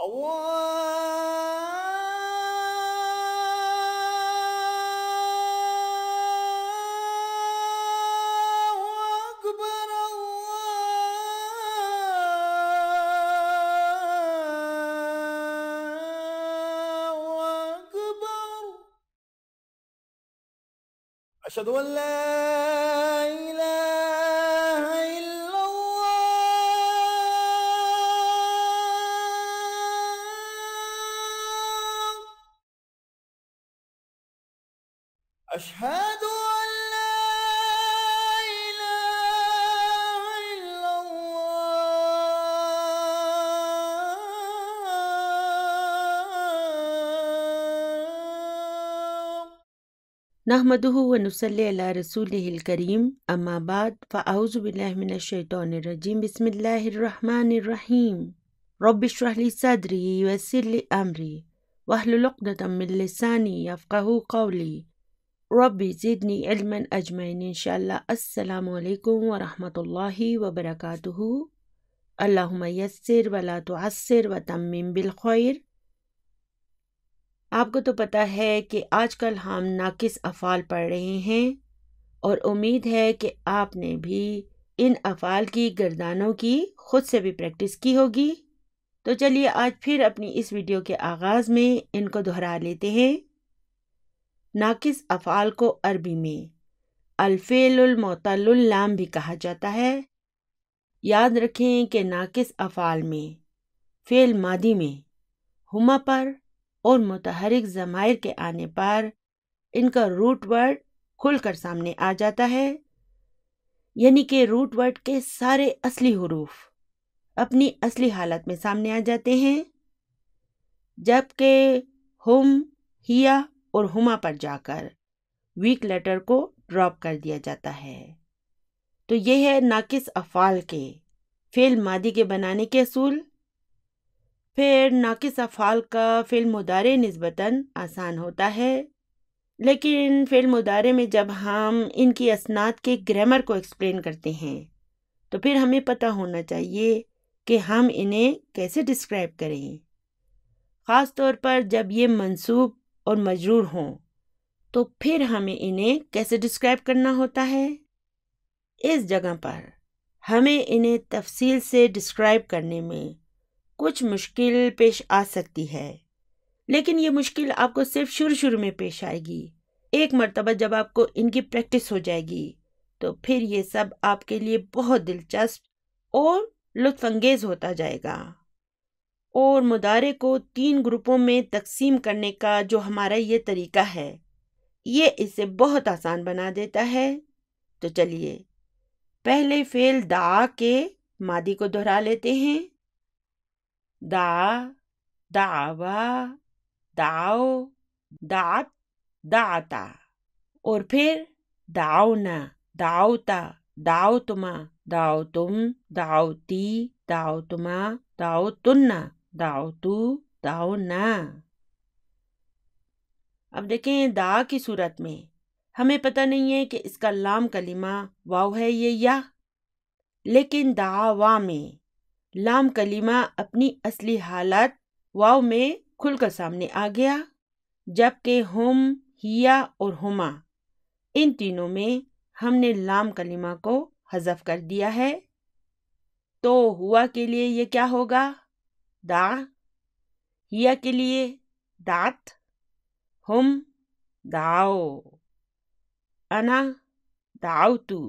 أشهد أن لا إله إلا الله أشهد أن لا إله إلا الله نحمده ونصلي على رسوله الكريم اما بعد فاعوذ بالله من الشیطان الرجیم بسم الله الرحمن الرحیم رب اشرح لي صدري ويسر لي امري واحلل عقدة من لساني يفقهوا قولي رب زدني علما اجمعین انشاءاللہ۔ السلام علیکم ورحمۃ اللہ وبرکاتہ۔ اللہم یسر ولا تعسر وتمم بالخیر۔ آپ کو تو پتہ ہے کہ آج کل ہم ناقص افعال پڑھ رہے ہیں اور امید ہے کہ آپ نے بھی ان افعال کی گردانوں کی خود سے بھی پریکٹس کی ہوگی۔ تو چلیے آج پھر اپنی اس ویڈیو کے آغاز میں ان کو دہرا لیتے ہیں۔ ناقص افعال کو عربی میں الفعل المعتل اللام بھی کہا جاتا ہے۔ یاد رکھیں کہ ناقص افعال میں فعل ماضی میں ہما پر اور متحرک ضمائر کے آنے پر ان کا روٹ ورڈ کھل کر سامنے آ جاتا ہے، یعنی کہ روٹ ورڈ کے سارے اصلی حروف اپنی اصلی حالت میں سامنے آ جاتے ہیں، جبکہ ہم، ہیا اور ہما پر جا کر ویک لیٹر کو ڈراپ کر دیا جاتا ہے۔ تو یہ ہے ناقص افعال کے فعل ماضی کے بنانے کے اصول۔ پھر ناقص افعال کا فعل مضارع نسبتاً آسان ہوتا ہے، لیکن فعل مضارع میں جب ہم ان کی اسناد کے گرامر کو ایکسپلین کرتے ہیں تو پھر ہمیں پتہ ہونا چاہیے کہ ہم انہیں کیسے ڈسکرائب کریں، خاص طور پر جب یہ منصوب اور مجرور ہوں تو پھر ہمیں انہیں کیسے ڈسکرائب کرنا ہوتا ہے۔ اس جگہ پر ہمیں انہیں تفصیل سے ڈسکرائب کرنے میں کچھ مشکل پیش آ سکتی ہے، لیکن یہ مشکل آپ کو صرف شروع میں پیش آئے گی۔ ایک مرتبہ جب آپ کو ان کی پریکٹس ہو جائے گی تو پھر یہ سب آپ کے لیے بہت دلچسپ اور لطف انگیز ہوتا جائے گا۔ اور مضارع کو 3 گروپوں میں تقسیم کرنے کا جو ہمارا یہ طریقہ ہے یہ اسے بہت آسان بنا دیتا ہے۔ تو چلیے پہلے فعل دعا کے ماضی کو دہرا لیتے ہیں۔ دعا، دعوا، دعو، دعت، دعتا، اور پھر دعونا، دعوتا، دعوتما، دعوتم، دعوتی، دعوتما، دعوتنا، دعوتو، دعونا۔ اب دیکھیں دعا کی صورت میں ہمیں پتہ نہیں ہے کہ اس کا لام کلمہ واو ہے یہ یا، لیکن دعوا میں لام کلمہ اپنی اصلی حالت واو میں کھل کر سامنے آ گیا، جبکہ ہم، ہیا اور ہما ان تینوں میں ہم نے لام کلمہ کو حذف کر دیا ہے۔ تو ہوا کے لیے یہ کیا ہوگا؟ دا، ہیا کے لیے دات، ہم داؤ، انا دعوتو،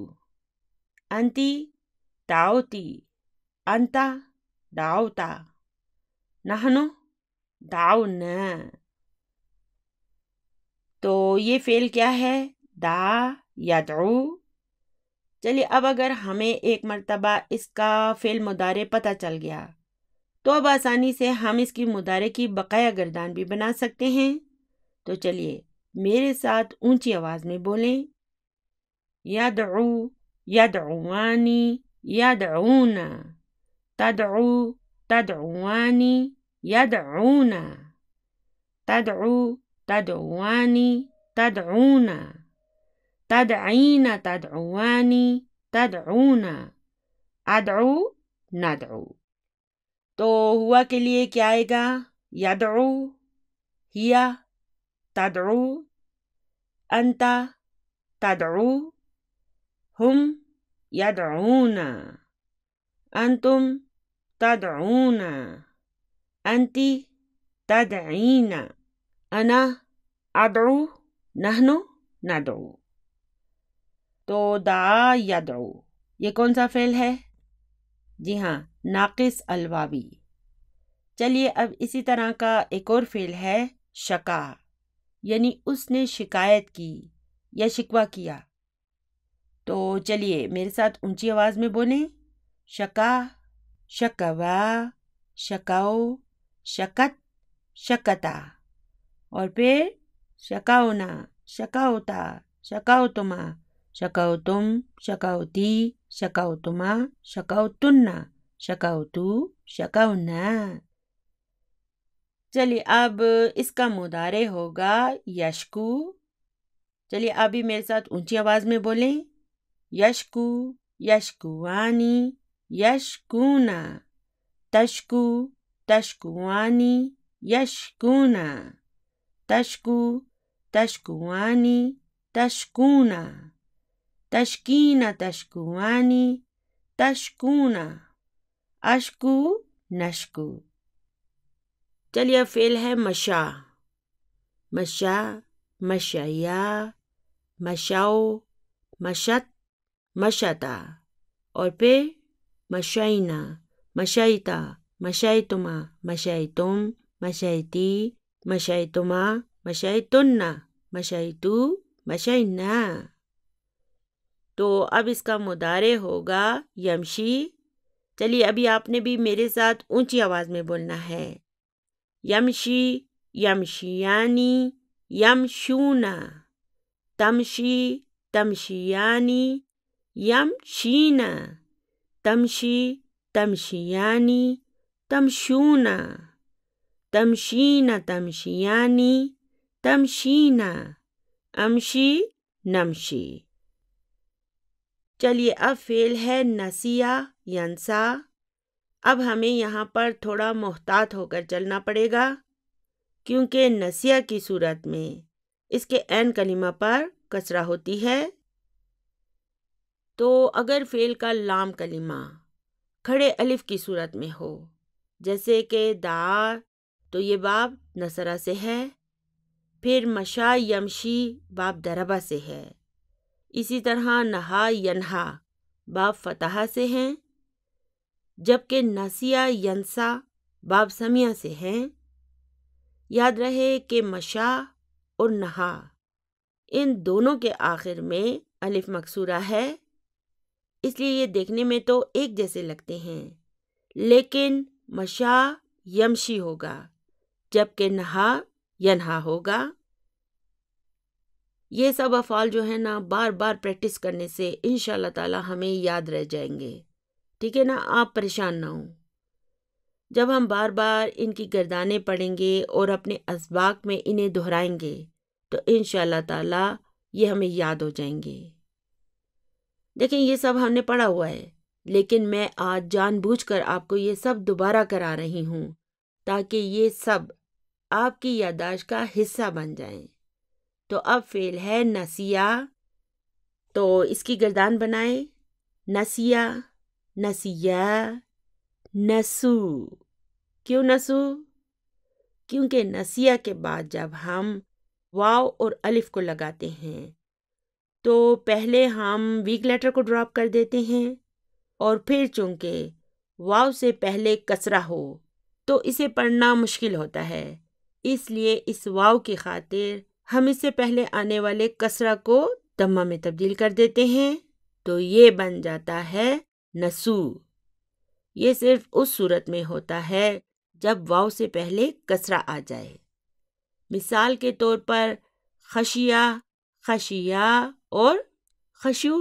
انتی دعوتی، انتا دعوتا، نحنو دعونا۔ تو یہ فعل کیا ہے؟ دعا، یدعو۔ چلیے اب اگر ہمیں ایک مرتبہ اس کا فعل مضارع پتہ چل گیا تو اب آسانی سے ہم اس کی مضارع کی بقایا گردان بھی بنا سکتے ہیں۔ تو چلیے میرے ساتھ اونچی آواز میں بولیں، یدعو، یدعوانی، یدعونا، تدعو، تدعوانی، یدعونا، تدعو، تدعوانی، تدعونا، تدعین، تدعوانی، تدعونا، ادعو، ندعو۔ تو ہوا کے لیے کیا آئے گا؟ یدعو، ہیا تدعو، انت تدعو، ہم یدعون، انتم تدعون، انتی تدعین، انا ادعو، نحن ندعو۔ تو دعا یدعو یہ کون سا فعل ہے؟ جی ہاں، ناقص الواوی۔ چلیے اب اسی طرح کا ایک اور فعل ہے شکا، یعنی اس نے شکایت کی یا شکوہ کیا۔ تو چلیے میرے ساتھ اونچی آواز میں بولیں، شکا، شکوا، شکاؤ، شکت، شکتا، اور پھر شکاؤنا، شکاؤتا، شکاؤتما، شکاؤتم، شکاؤتی، شکاؤتما، شکاؤتن، شکاؤتو، شکاؤنا۔ چلیے اب اس کا مضارع ہوگا یشکو۔ چلیے اب بھی میرے ساتھ اونچی آواز میں بولیں، یشکو، یشکوانی، یشکونا، تشکو، تشکوانی، یشکونا، تشکو، تشکوانی، تشکونا، تشکینا، تشکوانی، تشکونا، اشکو، نشکو۔ چلیے فعل ہے مشا، مشا، مشیا، مشاؤ، مشت، مشتا، اور پھر مشائنا، مشائتا، مشائتما، مشائتم، مشائتی، مشائتما، مشائتن، مشائتو، مشائنا۔ تو اب اس کا مضارع ہوگا یمشی۔ چلیے ابھی آپ نے بھی میرے ساتھ اونچی آواز میں بولنا ہے، یمشی، یمشیانی، یمشونا، تمشی، تمشیانی، یمشینا، تمشی، تمشیانی، تمشونا، تمشینا، تمشیانی، تمشینا، امشی، نمشی۔ چلیے اب فعل ہے نسیہ، ینسا۔ اب ہمیں یہاں پر تھوڑا محتاط ہو کر چلنا پڑے گا، کیونکہ نسیہ کی صورت میں اس کے عین کلمہ پر کسرہ ہوتی ہے۔ تو اگر فعل کا لام کلمہ کھڑے الف کی صورت میں ہو، جیسے کہ دعا، تو یہ باب نصرہ سے ہے، پھر مشا یمشی باب دربہ سے ہے، اسی طرح نہا ینہا باب فتحہ سے ہیں، جبکہ نسیہ ینسا باب سمیہ سے ہیں۔ یاد رہے کہ مشا اور نہا ان دونوں کے آخر میں الف مکسورہ ہے، اس لیے یہ دیکھنے میں تو ایک جیسے لگتے ہیں، لیکن مشا یمشی ہوگا جبکہ نہا ینہا ہوگا۔ یہ سب افعال جو ہیں نا بار بار پریکٹس کرنے سے انشاءاللہ تعالی ہمیں یاد رہ جائیں گے، ٹھیک ہے نا؟ آپ پریشان نہ ہوں، جب ہم بار بار ان کی گردانیں پڑھیں گے اور اپنے اسباق میں انہیں دہرائیں گے تو انشاءاللہ تعالی یہ ہمیں یاد ہو جائیں گے۔ دیکھیں یہ سب ہم نے پڑھا ہوا ہے، لیکن میں آج جان بوجھ کر آپ کو یہ سب دوبارہ کرا رہی ہوں تاکہ یہ سب آپ کی یادداشت کا حصہ بن جائیں۔ تو اب فعل ہے نسیہ، تو اس کی گردان بنائیں، نسیہ، نسیہ، نسو۔ کیوں نسو؟ کیونکہ نسیہ کے بعد جب ہم واو اور الف کو لگاتے ہیں تو پہلے ہم ویک لیٹر کو ڈراپ کر دیتے ہیں، اور پھر چونکہ واو سے پہلے کسرہ ہو تو اسے پڑھنا مشکل ہوتا ہے، اس لیے اس واو کی خاطر ہم اس سے پہلے آنے والے کسرہ کو دمہ میں تبدیل کر دیتے ہیں، تو یہ بن جاتا ہے نسو۔ یہ صرف اس صورت میں ہوتا ہے جب واو سے پہلے کسرہ آ جائے۔ مثال کے طور پر خشیہ، خشیہ اور خشو،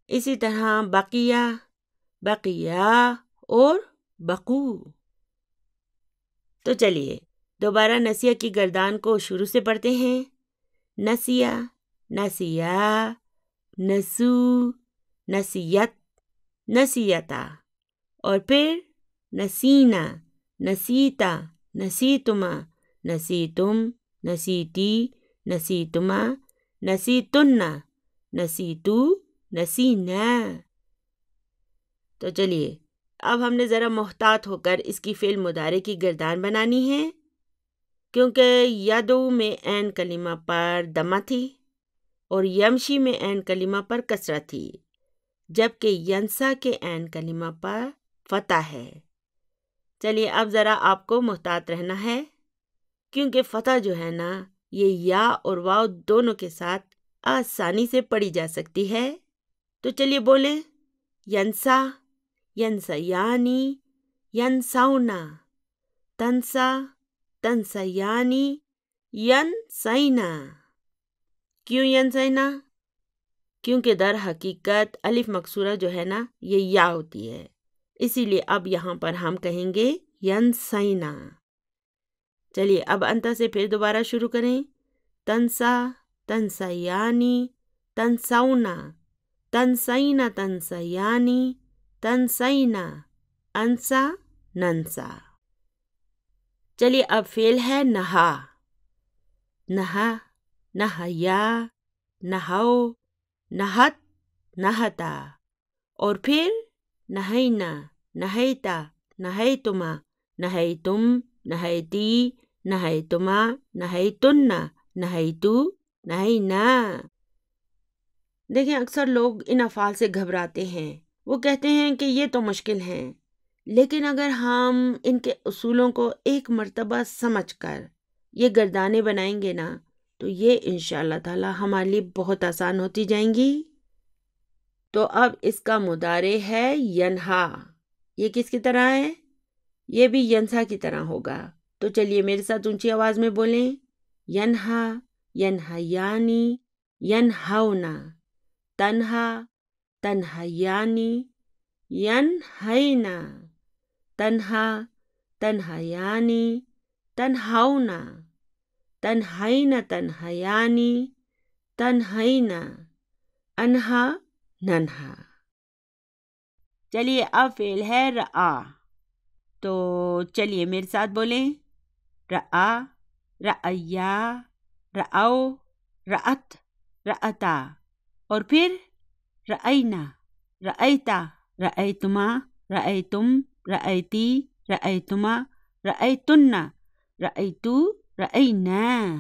اسی طرح بقیہ، بقیہ اور بقو۔ تو چلیے دوبارہ نسیہ کی گردان کو شروع سے پڑھتے ہیں، نسیہ، نسیہ، نسو، نسیت، نسیتا، اور پھر نسینا، نسیتا، نسیتما، نسیتم، نسیتی، نسیتما، نسیتن، نسیتو، نسینا۔ تو چلیے اب ہم نے ذرا محتاط ہو کر اس کی فعل مضارع کی گردان بنانی ہے، کیونکہ یدو میں عین کلمہ پر دمہ تھی اور یمشی میں عین کلمہ پر کسرت تھی، جبکہ ینسا کے عین کلمہ پر فتح ہے۔ چلیے اب ذرا آپ کو محتاط رہنا ہے، کیونکہ فتح جو ہے نا یہ یا اور واو دونوں کے ساتھ آسانی سے پڑھی جا سکتی ہے۔ تو چلیے بولیں، ینسا، ینسیانی، ینسونا، تنسا، تنسیانی، ینسینا۔ کیوں ینسینا؟ کیونکہ در حقیقت الف مکسورہ جو ہے نا یہ یا ہوتی ہے، اسی لیے اب یہاں پر ہم کہیں گے ینسینا۔ چلیے اب انتا سے پھر دوبارہ شروع کریں، تنسا، تنسیانی، تنسونا، تنسینا، تنسیانی، تنسینا، انسا، ننسا۔ چلیے اب فعل ہے نہا، نہا، نہیا، نہو، نہت، نہتا، اور پھر نہینا، نہیتا، نہیتما، نہیتم، نہیتی، نہیتما، نہیتن، نہیتو، نہینا۔ دیکھیں اکثر لوگ ان افعال سے گھبراتے ہیں، وہ کہتے ہیں کہ یہ تو مشکل ہیں، لیکن اگر ہم ان کے اصولوں کو ایک مرتبہ سمجھ کر یہ گردانیں بنائیں گے نا تو یہ انشاءاللہ تعالی ہمارے لیے بہت آسان ہوتی جائیں گی۔ تو اب اس کا مضارع ہے ینہا، یہ کس کی طرح ہے؟ یہ بھی ینسا کی طرح ہوگا۔ تو چلیے میرے ساتھ اونچی آواز میں بولیں، ینہا، ینہیانی، ینہونا، تنہا، تنہیانی، ینہینا، تنہا، تنہیانی، تنہونا، تنہینا، تنہیانی، تنہینا، انہا، ننہا۔ چلیے اب فعل ہے رعا، تو چلیے میرے ساتھ بولیں، رعا، رعیا، رعو، رعت، رعتا، اور پھر رعینا، رعیتا، رعیتما، رعیتم، رعیتی، رعیتما، رعیتن، رعیتو، رعینا۔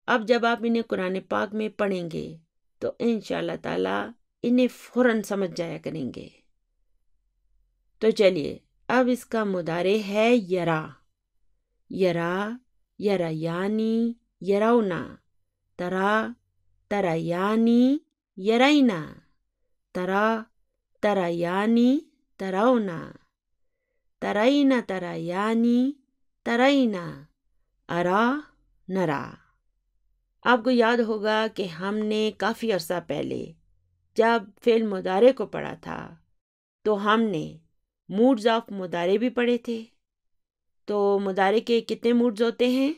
اب جب آپ انہیں قرآن پاک میں پڑھیں گے تو انشاءاللہ تعالی انہیں فوراً سمجھ جایا کریں گے۔ تو چلیے اب اس کا مضارع ہے یرا، یرا، یریانی، یرونا، ترا، تریانی، یرینا، ترا، تریانی، ترونا، ترینا، تریانی، ترینا، ارا، نرا۔ آپ کو یاد ہوگا کہ ہم نے کافی عرصہ پہلے جب فعل مضارع کو پڑھا تھا تو ہم نے موڈز آف مضارع بھی پڑھے تھے۔ تو مضارع کے کتنے موڈز ہوتے ہیں؟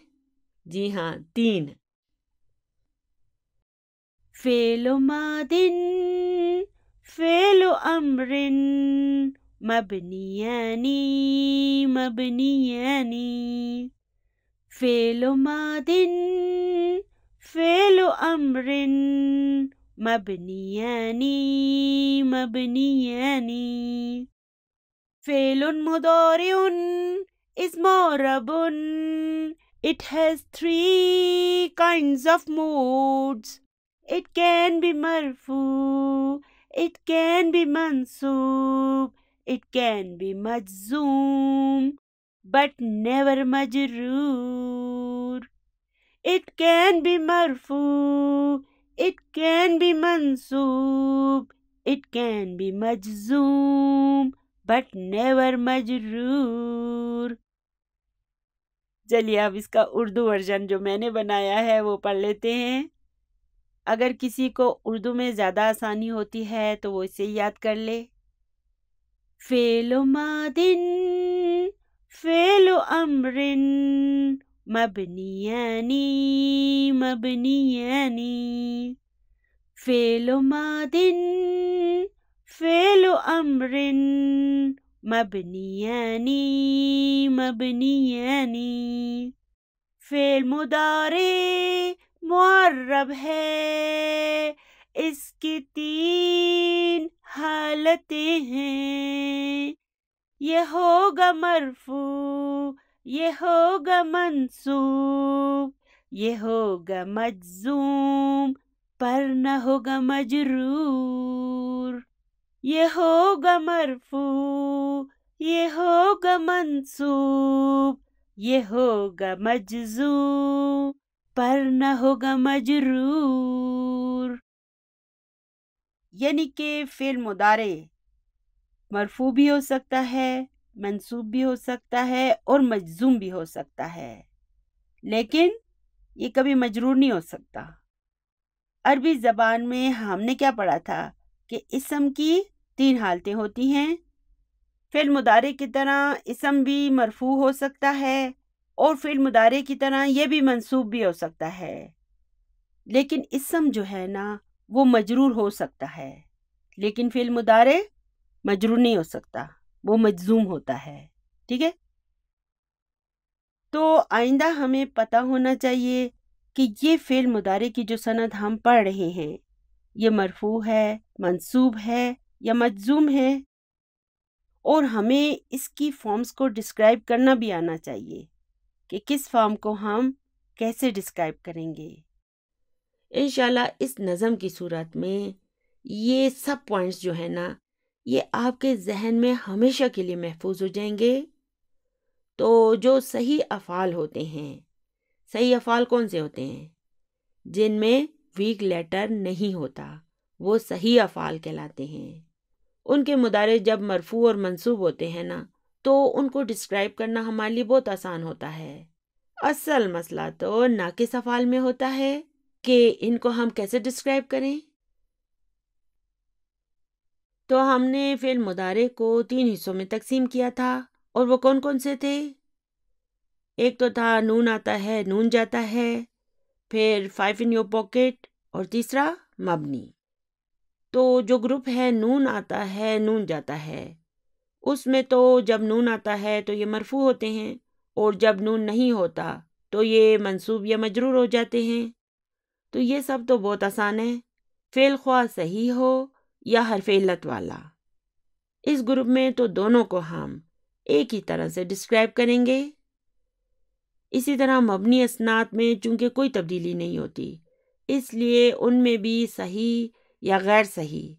جی ہاں، 3۔ فعل ماضٍ، فعل امر، مبنیانی، مبنیانی۔ فعل ماضٍ، فعل امر، مبنیانی، مبنیانی۔ فعل مضارع is معرب. It has 3 kinds of modes. It can be marfu, it can be mansub, it can be majzoom, but never majroor. It can be marfu, it can be mansub, it can be majzoom, but never majroor. چلیے اب اس کا Urdu version جو میں نے بنایا ہے وہ پڑھ لیتے ہیں۔ اگر کسی کو اردو میں زیادہ آسانی ہوتی ہے تو وہ اسے یاد کر لے۔ فعل ماضٍ، فعل امر، مبنیانی، مبنیانی۔ فعل ماضٍ، فعل امر، مبنیانی مبنیانی. فعل مضارع معرب ہے، اس کی 3 حالتیں ہیں. یہ ہوگا مرفوع، یہ ہوگا منصوب، یہ ہوگا مجزوم پر نہ ہوگا مجرور. یہ ہوگا مرفوع، یہ ہوگا منصوب، یہ ہوگا مجزوم پر نہ ہوگا مجرور. یعنی کہ فعل مضارع مرفوع بھی ہو سکتا ہے، منصوب بھی ہو سکتا ہے اور مجزوم بھی ہو سکتا ہے، لیکن یہ کبھی مجرور نہیں ہو سکتا. عربی زبان میں ہم نے کیا پڑھا تھا کہ اسم کی 3 حالتیں ہوتی ہیں. فعل مضارع کی طرح اسم بھی مرفوع ہو سکتا ہے اور فعل مضارع کی طرح یہ بھی منصوب بھی ہو سکتا ہے، لیکن اسم جو ہے نا وہ مجرور ہو سکتا ہے، لیکن فعل مضارع مجرور نہیں ہو سکتا، وہ مجزوم ہوتا ہے. ٹھیک ہے، تو آئندہ ہمیں پتہ ہونا چاہیے کہ یہ فعل مضارع کی جو سند ہم پڑھ رہے ہیں یہ مرفوع ہے، منصوب ہے یا مجزوم ہے، اور ہمیں اس کی فارمز کو ڈسکرائب کرنا بھی آنا چاہیے کہ کس فارم کو ہم کیسے ڈسکرائب کریں گے. انشاءاللہ اس نظم کی صورت میں یہ سب پوائنٹس جو ہیں نا یہ آپ کے ذہن میں ہمیشہ کے لیے محفوظ ہو جائیں گے. تو جو صحیح افعال ہوتے ہیں، صحیح افعال کون سے ہوتے ہیں؟ جن میں ویک لیٹر نہیں ہوتا، وہ صحیح افعال کہلاتے ہیں. ان کے مضارع جب مرفوع اور منصوب ہوتے ہیں نا تو ان کو ڈسکرائب کرنا ہمارے لیے بہت آسان ہوتا ہے. اصل مسئلہ تو ناقص افعال میں ہوتا ہے کہ ان کو ہم کیسے ڈسکرائب کریں. تو ہم نے فعل مضارع کو 3 حصوں میں تقسیم کیا تھا، اور وہ کون کون سے تھے؟ ایک تو تھا نون آتا ہے نون جاتا ہے، پھر 5 in your pocket، اور تیسرا مبنی. تو جو گروپ ہے نون آتا ہے نون جاتا ہے، اس میں تو جب نون آتا ہے تو یہ مرفوع ہوتے ہیں، اور جب نون نہیں ہوتا تو یہ منصوب یا مجرور ہو جاتے ہیں. تو یہ سب تو بہت آسان ہے، فعل خواہ صحیح ہو یا حرف علت والا. اس گروپ میں تو دونوں کو ہم ایک ہی طرح سے ڈسکرائب کریں گے. اسی طرح مبنی اسناد میں چونکہ کوئی تبدیلی نہیں ہوتی، اس لیے ان میں بھی صحیح یا غیر صحیح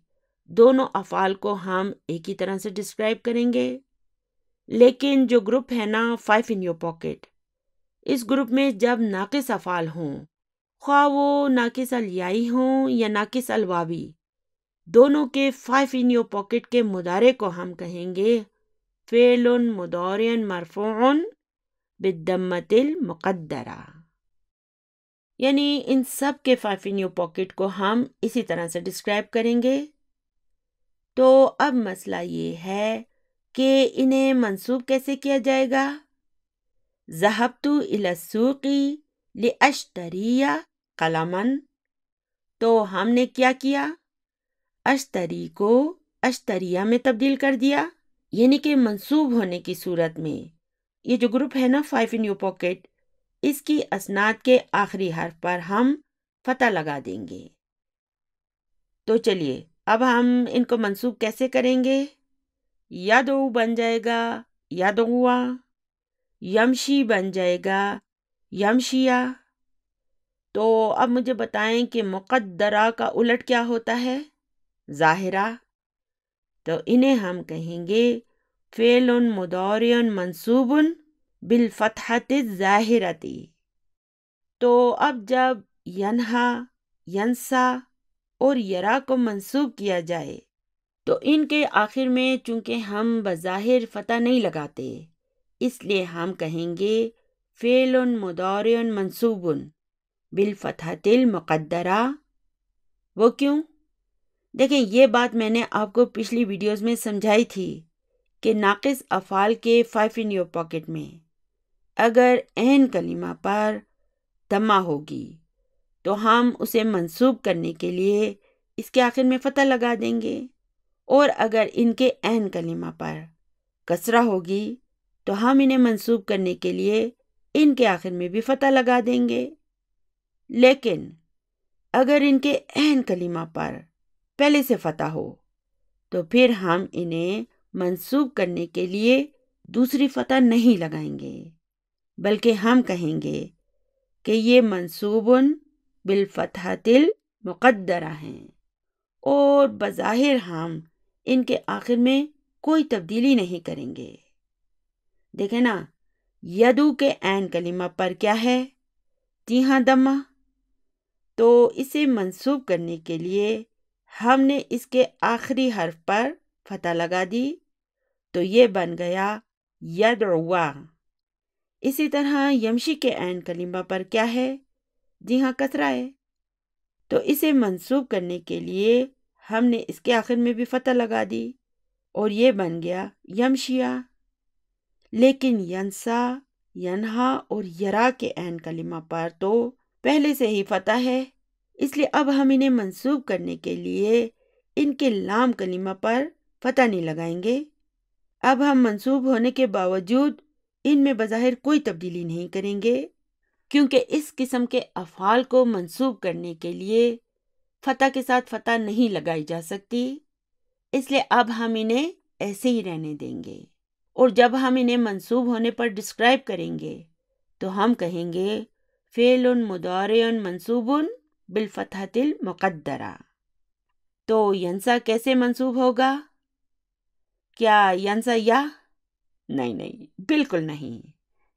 دونوں افعال کو ہم ایک ہی طرح سے ڈسکرائب کریں گے. لیکن جو گروپ ہے نا 5 in your pocket، اس گروپ میں جب ناقص افعال ہوں، خواہ وہ ناقص الیائی ہوں یا ناقص الواوی، دونوں کے 5 in your pocket کے مضارع کو ہم کہیں گے فعل مضارع مرفوع بالضمۃ المقدرہ. یعنی ان سب کے 5 in your pocket کو ہم اسی طرح سے ڈسکرائب کریں گے. تو اب مسئلہ یہ ہے کہ انہیں منصوب کیسے کیا جائے گا؟ ذهبت الى السوق لاشتری قلما، تو ہم نے کیا کیا؟ اشتری کو اشتریہ میں تبدیل کر دیا. یعنی کہ منصوب ہونے کی صورت میں یہ جو گروپ ہے نا 5 in your pocket، اس کی اسناد کے آخری حرف پر ہم فتح لگا دیں گے. تو چلیے اب ہم ان کو منصوب کیسے کریں گے؟ یدعو بن جائے گا یدعوا، یمشی بن جائے گا یمشیا. تو اب مجھے بتائیں کہ مقدرہ کا الٹ کیا ہوتا ہے؟ ظاہرہ. تو انہیں ہم کہیں گے فعل مضارع منصوب بالفتحۃ الظاہرۃ. تو اب جب ینہا، ینسا اور یرا کو منصوب کیا جائے تو ان کے آخر میں چونکہ ہم بظاہر فتح نہیں لگاتے، اس لیے ہم کہیں گے فعل مضارع منصوب بالفتحۃ المقدرہ. وہ کیوں؟ دیکھیں یہ بات میں نے آپ کو پچھلی ویڈیوز میں سمجھائی تھی کہ ناقص افعال کے 5 in your pocket میں اگر عین کلمہ پر دمہ ہوگی تو ہم اسے منصوب کرنے کے لیے اس کے آخر میں فتح لگا دیں گے، اور اگر ان کے عین کلمہ پر کسرہ ہوگی تو ہم انہیں منسوب کرنے کے لیے ان کے آخر میں بھی فتح لگا دیں گے، لیکن اگر ان کے عین کلمہ پر پہلے سے فتح ہو تو پھر ہم انہیں منسوب کرنے کے لیے دوسری فتح نہیں لگائیں گے، بلکہ ہم کہیں گے کہ یہ منصوب بالفتحۃ المقدرہ ہیں، اور بظاہر ہم ان کے آخر میں کوئی تبدیلی نہیں کریں گے۔ دیکھیں نا، یدو کے عین کلمہ پر کیا ہے؟ جی ہاں، دمہ۔ تو اسے منسوب کرنے کے لیے ہم نے اس کے آخری حرف پر فتح لگا دی، تو یہ بن گیا یدعوا۔ اسی طرح یمشی کے عین کلمہ پر کیا ہے؟ جی ہاں، کسرہ ہے۔ تو اسے منسوب کرنے کے لیے ہم نے اس کے آخر میں بھی فتح لگا دی اور یہ بن گیا یمشیا۔ لیکن ینسا، ینہا اور یرا کے عین کلمہ پر تو پہلے سے ہی فتح ہے، اس لیے اب ہم انہیں منسوب کرنے کے لیے ان کے لام کلمہ پر فتح نہیں لگائیں گے۔ اب ہم منسوب ہونے کے باوجود ان میں بظاہر کوئی تبدیلی نہیں کریں گے، کیونکہ اس قسم کے افعال کو منسوب کرنے کے لیے فتح کے ساتھ فتح نہیں لگائی جا سکتی، اس لیے اب ہم انہیں ایسے ہی رہنے دیں گے، اور جب ہم انہیں منسوب ہونے پر ڈسکرائب کریں گے تو ہم کہیں گے فعل مضارع منصوب بالفتحۃ المقدرہ۔ تو ینسا کیسے منصوب ہوگا؟ کیا ینسا یا؟ نہیں، بالکل نہیں،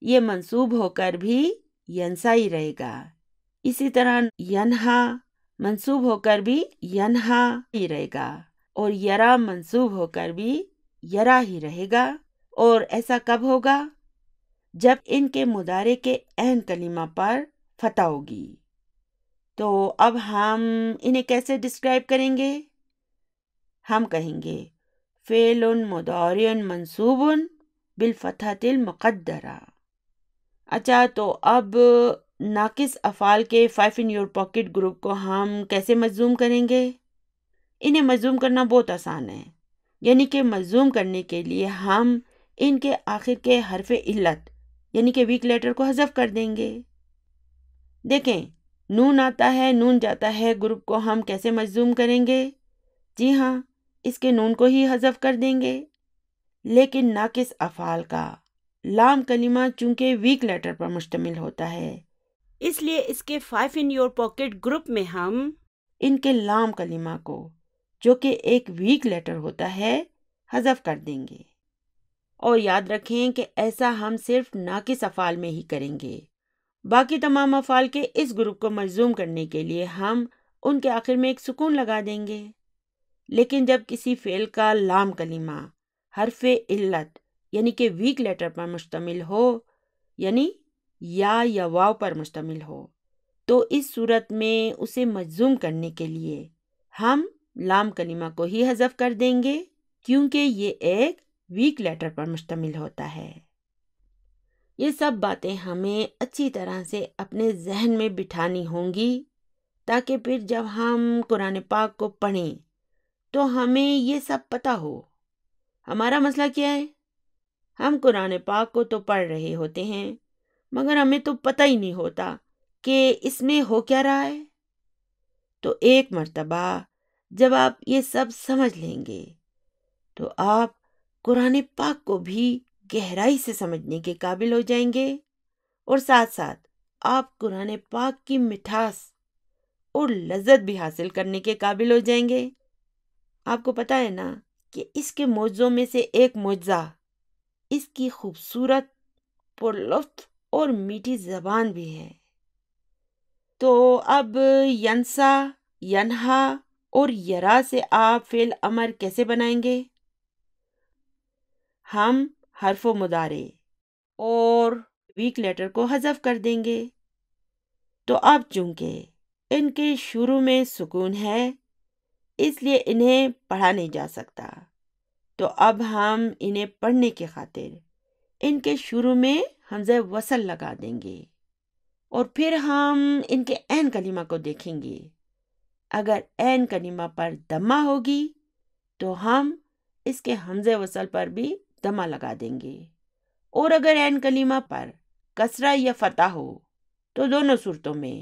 یہ منصوب ہو کر بھی ینسا ہی رہے گا۔ اسی طرح ینہا منصوب ہو کر بھی ینہا ہی رہے گا، اور یرا منصوب ہو کر بھی یرا ہی رہے گا۔ اور ایسا کب ہوگا؟ جب ان کے مضارع کے عین کلمہ پر فتح ہوگی۔ تو اب ہم انہیں کیسے ڈسکرائب کریں گے؟ ہم کہیں گے فعل مضارع منصوب بالفتحۃ المقدرہ۔ اچھا، تو اب ناقص افعال کے 5 in your pocket گروپ کو ہم کیسے مجزوم کریں گے؟ انہیں مجزوم کرنا بہت آسان ہے، یعنی کہ مجزوم کرنے کے لیے ہم ان کے آخر کے حرف علت یعنی کہ ویک لیٹر کو حذف کر دیں گے۔ دیکھیں، نون آتا ہے، نون جاتا ہے گروپ کو ہم کیسے مجزوم کریں گے؟ جی ہاں، اس کے نون کو ہی حذف کر دیں گے۔ لیکن ناقص افعال کا لام کلمہ چونکہ ویک لیٹر پر مشتمل ہوتا ہے، اس لیے اس کے 5 in your pocket گروپ میں ہم ان کے لام کلمہ کو جو کہ ایک ویک لیٹر ہوتا ہے حذف کر دیں گے۔ اور یاد رکھیں کہ ایسا ہم صرف ناقص افعال میں ہی کریں گے، باقی تمام افعال کے اس گروپ کو مجزوم کرنے کے لیے ہم ان کے آخر میں ایک سکون لگا دیں گے۔ لیکن جب کسی فعل کا لام کلمہ حرف علت یعنی کہ ویک لیٹر پر مشتمل ہو، یعنی یا واو پر مشتمل ہو، تو اس صورت میں اسے مجزوم کرنے کے لیے ہم لام کلمہ کو ہی حذف کر دیں گے، کیونکہ یہ ایک ویک لیٹر پر مشتمل ہوتا ہے۔ یہ سب باتیں ہمیں اچھی طرح سے اپنے ذہن میں بٹھانی ہوں گی، تاکہ پھر جب ہم قرآن پاک کو پڑھیں تو ہمیں یہ سب پتہ ہو۔ ہمارا مسئلہ کیا ہے؟ ہم قرآن پاک کو تو پڑھ رہے ہوتے ہیں، مگر ہمیں تو پتہ ہی نہیں ہوتا کہ اس میں ہو کیا رہا ہے۔ تو ایک مرتبہ جب آپ یہ سب سمجھ لیں گے تو آپ قرآن پاک کو بھی گہرائی سے سمجھنے کے قابل ہو جائیں گے، اور ساتھ ساتھ آپ قرآن پاک کی مٹھاس اور لذت بھی حاصل کرنے کے قابل ہو جائیں گے۔ آپ کو پتہ ہے نا کہ اس کے معجزوں میں سے ایک معجزہ اس کی خوبصورت، پرلطف اور میٹھی زبان بھی ہے۔ تو اب ینسا، ینہا اور یرا سے آپ فعل امر کیسے بنائیں گے؟ ہم حرف و مضارع اور ویک لیٹر کو حذف کر دیں گے۔ تو اب چونکہ ان کے شروع میں سکون ہے، اس لیے انہیں پڑھا نہیں جا سکتا، تو اب ہم انہیں پڑھنے کی خاطر ان کے شروع میں حمزہ وصل لگا دیں گے، اور پھر ہم ان کے عین کلمہ کو دیکھیں گے۔ اگر عین کلمہ پر دمہ ہوگی تو ہم اس کے حمزہ وصل پر بھی دمہ لگا دیں گے، اور اگر عین کلمہ پر کسرہ یا فتح ہو تو دونوں صورتوں میں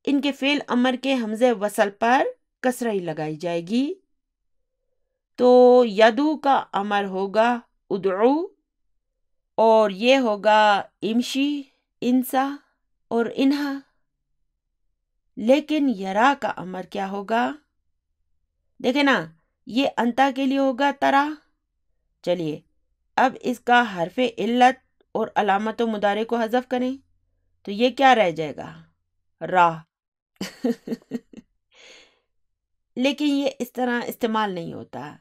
ان کے فعل امر کے حمزہ وصل پر کسرہ ہی لگائی جائے گی۔ تو یدو کا امر ہوگا ادعو، اور یہ ہوگا امشی، انسا اور انہا۔ لیکن یرا کا امر کیا ہوگا؟ دیکھیں نا، یہ انتا کے لیے ہوگا ترا۔ چلیے اب اس کا حرف علت اور علامت و مضارع کو حذف کریں تو یہ کیا رہ جائے گا؟ را۔ لیکن یہ اس طرح استعمال نہیں ہوتا،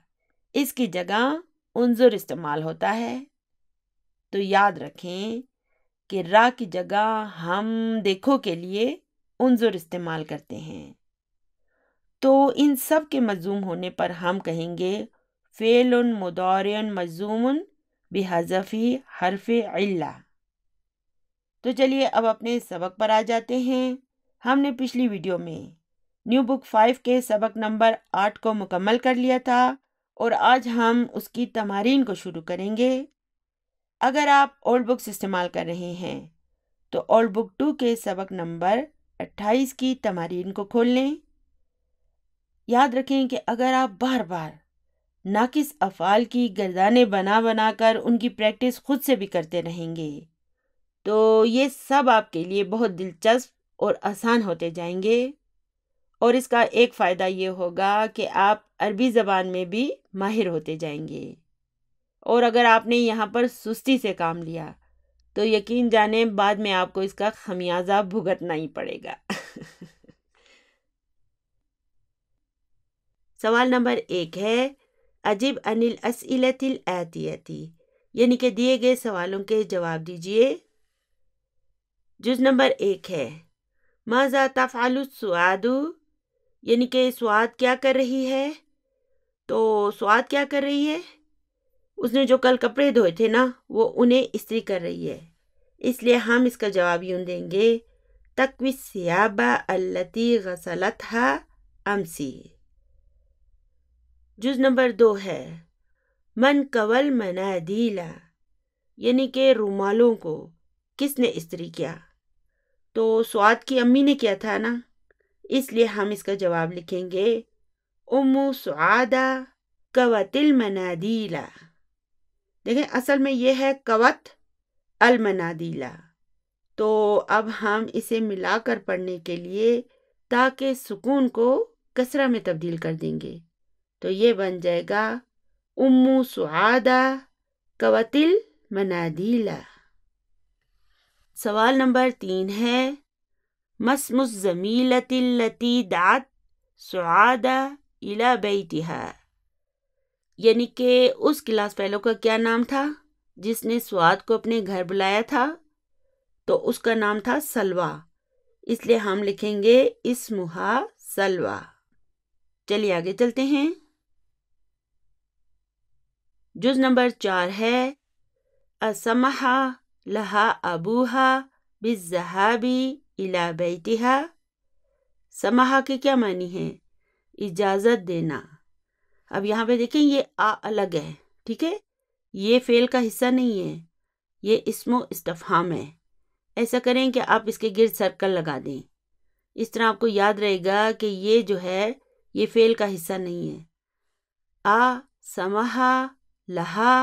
اس کی جگہ انظر استعمال ہوتا ہے۔ تو یاد رکھیں کہ را کی جگہ ہم دیکھو کے لیے انظر استعمال کرتے ہیں۔ تو ان سب کے مجزوم ہونے پر ہم کہیں گے فعل مضارع مجزوم بحذف حرف علہ۔ تو چلیے اب اپنے سبق پر آ جاتے ہیں۔ ہم نے پچھلی ویڈیو میں نیو بک 5 کے سبق نمبر 8 کو مکمل کر لیا تھا، اور آج ہم اس کی تمارین کو شروع کریں گے۔ اگر آپ اولڈ بکس استعمال کر رہے ہیں تو اولڈ بک 2 کے سبق نمبر 28 کی تمارین کو کھول لیں۔ یاد رکھیں کہ اگر آپ بار بار ناقص افعال کی گردانیں بنا بنا کر ان کی پریکٹس خود سے بھی کرتے رہیں گے تو یہ سب آپ کے لیے بہت دلچسپ اور آسان ہوتے جائیں گے، اور اس کا ایک فائدہ یہ ہوگا کہ آپ عربی زبان میں بھی ماہر ہوتے جائیں گے۔ اور اگر آپ نے یہاں پر سستی سے کام لیا تو یقین جانیں بعد میں آپ کو اس کا خمیازہ بھگتنا ہی پڑے گا۔ سوال نمبر 1 ہے اجب عن الاسئلۃ الآتیۃ، یعنی کہ دیے گئے سوالوں کے جواب دیجئے۔ جز نمبر 1 ہے ماذا تفعل سعاد، یعنی کہ سعاد کیا کر رہی ہے؟ تو سعاد کیا کر رہی ہے؟ اس نے جو کل کپڑے دھوئے تھے نا وہ انہیں استری کر رہی ہے، اس لیے ہم اس کا جواب یوں دیں گے تکوی الثیاب التی غسلتها امسی۔ جز نمبر 2 ہے من کول منادیلا، یعنی کہ رومالوں کو کس نے استری کیا؟ تو سعاد کی امی نے کیا تھا نا، اس لیے ہم اس کا جواب لکھیں گے ام سعادہ کوت المنادیلا۔ دیکھیں اصل میں یہ ہے کوت المنادیلا، تو اب ہم اسے ملا کر پڑھنے کے لیے تاکہ سکون کو کسرہ میں تبدیل کر دیں گے، تو یہ بن جائے گا ام سعادہ کوت المنادیلا۔ سوال نمبر 3 ہے مسم الزمیلۃ التی دعت سعاد الی بیتہا، یعنی کہ اس کلاس فیلو کا کیا نام تھا جس نے سعاد کو اپنے گھر بلایا تھا؟ تو اس کا نام تھا سلویٰ، اس لیے ہم لکھیں گے اسمہا سلویٰ۔ چلیے آگے چلتے ہیں۔ جز نمبر 4 ہے اسمح لہا ابوہا بالذہاب الی بیتہا۔ سمحا کے کیا معنی ہیں؟ اجازت دینا۔ اب یہاں پہ دیکھیں یہ الگ ہے، ٹھیک ہے، یہ فعل کا حصہ نہیں ہے، یہ اسم و استفہام ہے۔ ایسا کریں کہ آپ اس کے گرد سرکل لگا دیں، اس طرح آپ کو یاد رہے گا کہ یہ جو ہے یہ فعل کا حصہ نہیں ہے۔ سمحا لہا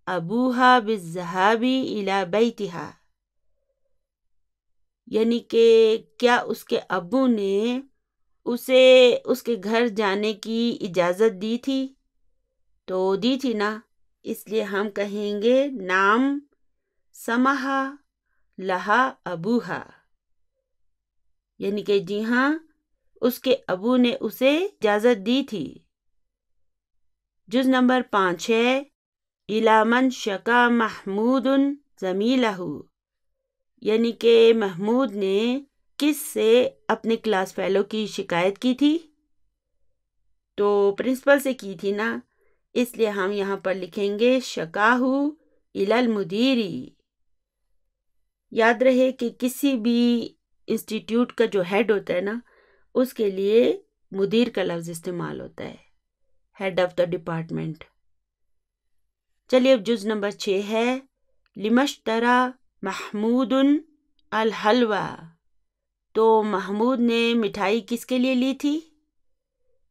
ابوہا بالذہاب الی بیتہا، یعنی کہ کیا اس کے ابو نے اسے اس کے گھر جانے کی اجازت دی تھی؟ تو دی تھی نا، اس لیے ہم کہیں گے نام سمحا لہا ابوہا، یعنی کہ جی ہاں اس کے ابو نے اسے اجازت دی تھی۔ جز نمبر 5 ہے الی من شکا محمود زمیلہ، یعنی کہ محمود نے کس سے اپنے کلاس فیلو کی شکایت کی تھی؟ تو پرنسپل سے کی تھی نا، اس لیے ہم یہاں پر لکھیں گے شکاہو الی المدیری۔ یاد رہے کہ کسی بھی انسٹیٹیوٹ کا جو ہیڈ ہوتا ہے نا اس کے لیے مدیر کا لفظ استعمال ہوتا ہے، ہیڈ آف دا ڈپارٹمنٹ۔ چلیے اب جز نمبر 6 ہے لمشترا محمود الحلوہ. تو محمود نے مٹھائی کس کے لیے لی تھی؟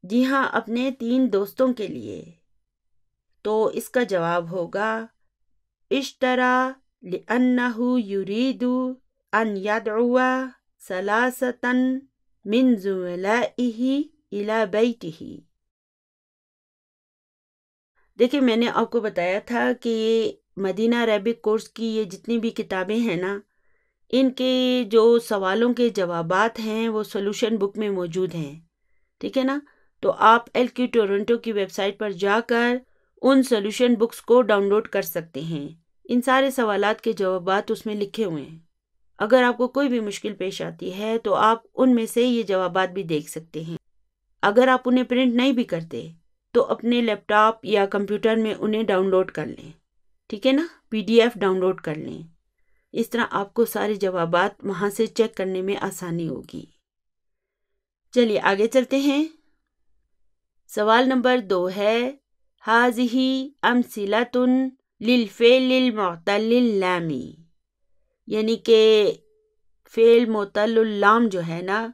جی ہاں، اپنے 3 دوستوں کے لیے. تو اس کا جواب ہوگا اشترا لأنہ یرید ان یدعو ثلاثة من زملائه الی بیتہ. دیکھیں، میں نے آپ کو بتایا تھا کہ مدینہ عربک کورس کی یہ جتنی بھی کتابیں ہیں نا، ان کے جو سوالوں کے جوابات ہیں وہ سولوشن بک میں موجود ہیں. ٹھیک ہے نا؟ تو آپ LQ ٹورنٹو کی ویب سائٹ پر جا کر ان سولوشن بکس کو ڈاؤن لوڈ کر سکتے ہیں. ان سارے سوالات کے جوابات اس میں لکھے ہوئے ہیں. اگر آپ کو کوئی بھی مشکل پیش آتی ہے تو آپ ان میں سے یہ جوابات بھی دیکھ سکتے ہیں. اگر آپ انہیں پرنٹ نہیں بھی کرتے تو اپنے لیپ ٹاپ یا کمپیوٹر میں انہیں ڈاؤن لوڈ کر لیں. ٹھیک ہے نا؟ PDF ڈاؤن لوڈ کر لیں. اس طرح آپ کو سارے جوابات وہاں سے چیک کرنے میں آسانی ہوگی. چلیے آگے چلتے ہیں. سوال نمبر 2 ہے ہذہ امثلۃ للفعل المعتل اللامی. یعنی کہ فعل معتل اللام جو ہے نا،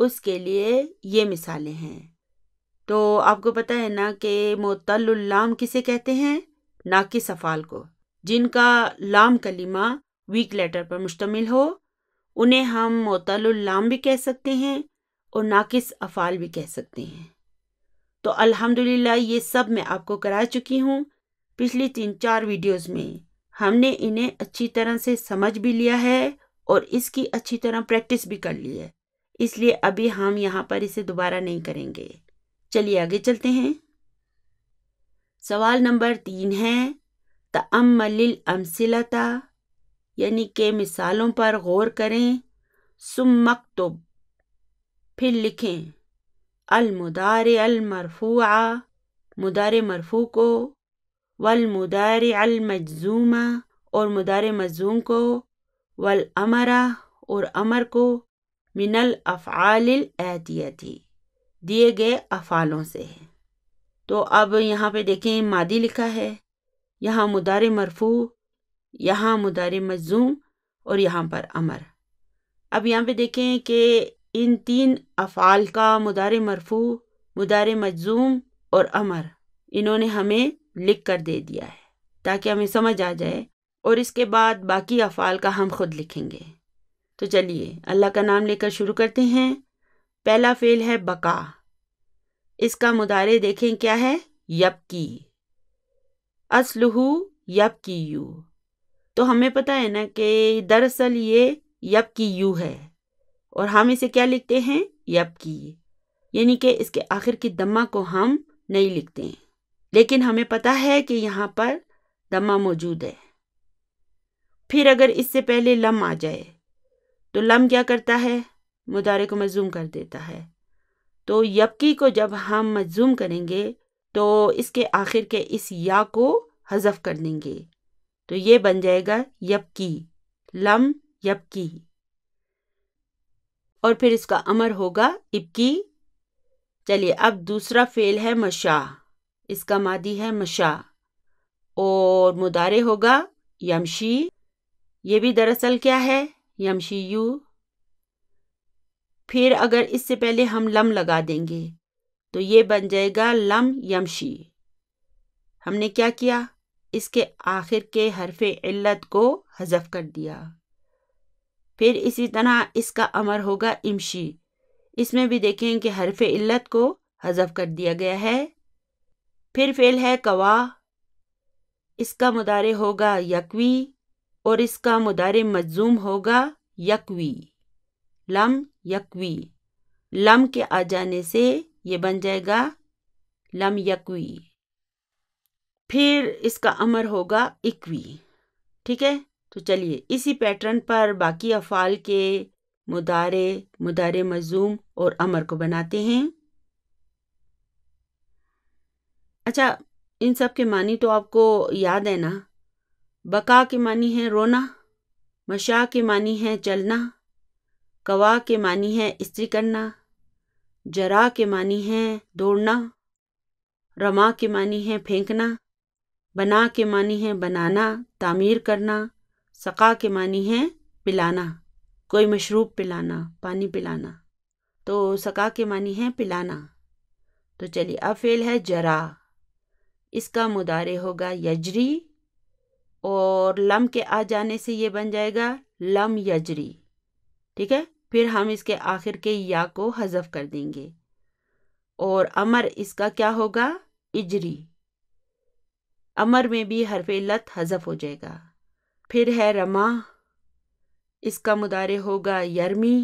اس کے لیے یہ مثالیں ہیں. تو آپ کو پتہ ہے نا کہ معتل اللام کسے کہتے ہیں؟ ناقص افعال کو، جن کا لام کلمہ ویک لیٹر پر مشتمل ہو. انہیں ہم معتل اللام بھی کہہ سکتے ہیں اور ناقص افعال بھی کہہ سکتے ہیں. تو الحمدللہ یہ سب میں آپ کو کرا چکی ہوں. پچھلی 3-4 ویڈیوز میں ہم نے انہیں اچھی طرح سے سمجھ بھی لیا ہے اور اس کی اچھی طرح پریکٹس بھی کر لی ہے. اس لیے ابھی ہم یہاں پر اسے دوبارہ نہیں کریں گے. چلیے آگے چلتے ہیں. سوال نمبر 3 ہے تأمل الامثلۃ، یعنی کہ مثالوں پر غور کریں. ثم اکتب، پھر لکھیں المضارع المرفوع، مضارع مرفوع کو، والمضارع المجزوم، اور مضارع مجزوم کو، والامر، اور امر کو، من الافعال الاتیۃ، دیے گئے افعالوں سے. تو اب یہاں پہ دیکھیں ماضی لکھا ہے، یہاں مضارع مرفوع، یہاں مضارع مجزوم اور یہاں پر امر. اب یہاں پہ دیکھیں کہ ان 3 افعال کا مضارع مرفوع، مضارع مجزوم اور امر انہوں نے ہمیں لکھ کر دے دیا ہے تاکہ ہمیں سمجھ آ جائے، اور اس کے بعد باقی افعال کا ہم خود لکھیں گے. تو چلیے اللہ کا نام لے کر شروع کرتے ہیں. پہلا فعل ہے بقا. اس کا مضارع دیکھیں کیا ہے؟ یبکی. اصلہ یبکیو. تو ہمیں پتہ ہے نا کہ دراصل یہ یبکیو ہے اور ہم اسے کیا لکھتے ہیں؟ یبکی. یعنی کہ اس کے آخر کی دمہ کو ہم نہیں لکھتے ہیں، لیکن ہمیں پتہ ہے کہ یہاں پر دمہ موجود ہے. پھر اگر اس سے پہلے لم آ جائے تو لم کیا کرتا ہے؟ مضارع کو مجزوم کر دیتا ہے. تو یبکی کو جب ہم مجزوم کریں گے تو اس کے آخر کے اس یا کو حذف کر دیں گے، تو یہ بن جائے گا یبکی، لم یبکی. اور پھر اس کا امر ہوگا ابکی. چلیے اب دوسرا فعل ہے مشا. اس کا ماضی ہے مشا اور مضارع ہوگا یمشی. یہ بھی دراصل کیا ہے؟ یمشیو. پھر اگر اس سے پہلے ہم لم لگا دیں گے تو یہ بن جائے گا لم یمشی. ہم نے کیا کیا؟ اس کے آخر کے حرف علت کو حذف کر دیا. پھر اسی طرح اس کا امر ہوگا امشی. اس میں بھی دیکھیں کہ حرف علت کو حذف کر دیا گیا ہے. پھر فعل ہے کوا. اس کا مضارع ہوگا یکوی اور اس کا مضارع مجزوم ہوگا یکوی، لم یکوی. لم کے آ جانے سے یہ بن جائے گا لم یکوی. پھر اس کا امر ہوگا اکوی. ٹھیک ہے؟ تو چلیے اسی پیٹرن پر باقی افعال کے مضارع، مضارع مجزوم اور امر کو بناتے ہیں. اچھا، ان سب کے معنی تو آپ کو یاد ہے نا؟ بقا کے معنی ہے رونا، مشا کے معنی ہے چلنا، کوا کے معنی ہے استری کرنا، جرا کے معنی ہے دوڑنا، رما کے معنی ہے پھینکنا، بنا کے معنی ہے بنانا، تعمیر کرنا، سقا کے معنی ہے پلانا، کوئی مشروب پلانا، پانی پلانا، تو سقا کے معنی ہے پلانا۔ تو چلیے اب فعل ہے جرا، اس کا مضارع ہوگا یجری، اور لم کے آ جانے سے یہ بن جائے گا لم یجری، ٹھیک ہے۔ پھر ہم اس کے آخر کے یا کو حذف کر دیں گے، اور امر اس کا کیا ہوگا اجری، امر میں بھی حرف علت حذف ہو جائے گا۔ پھر ہے رما، اس کا مضارع ہوگا یرمی،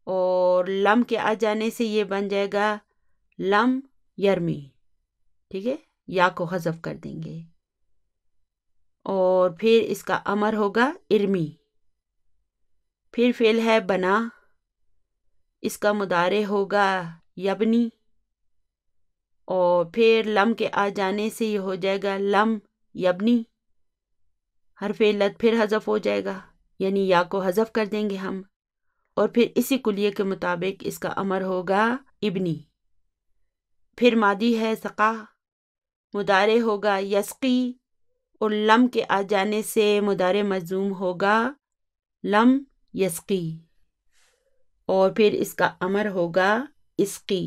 اور لم کے آ جانے سے یہ بن جائے گا لم یرمی، ٹھیک ہے، یا کو حذف کر دیں گے۔ اور پھر اس کا امر ہوگا ارمی۔ پھر فعل ہے بنا، اس کا مضارع ہوگا یبنی، اور پھر لم کے آ جانے سے یہ ہو جائے گا لم یبنی، حرف علت پھر حذف ہو جائے گا، یعنی یا کو حذف کر دیں گے ہم، اور پھر اسی کلیے کے مطابق اس کا امر ہوگا ابنی۔ پھر ماضی ہے سقا، مضارع ہوگا یسقی، اور لم کے آ جانے سے مضارع مجزوم ہوگا لم یسقی، اور پھر اس کا امر ہوگا اسقی۔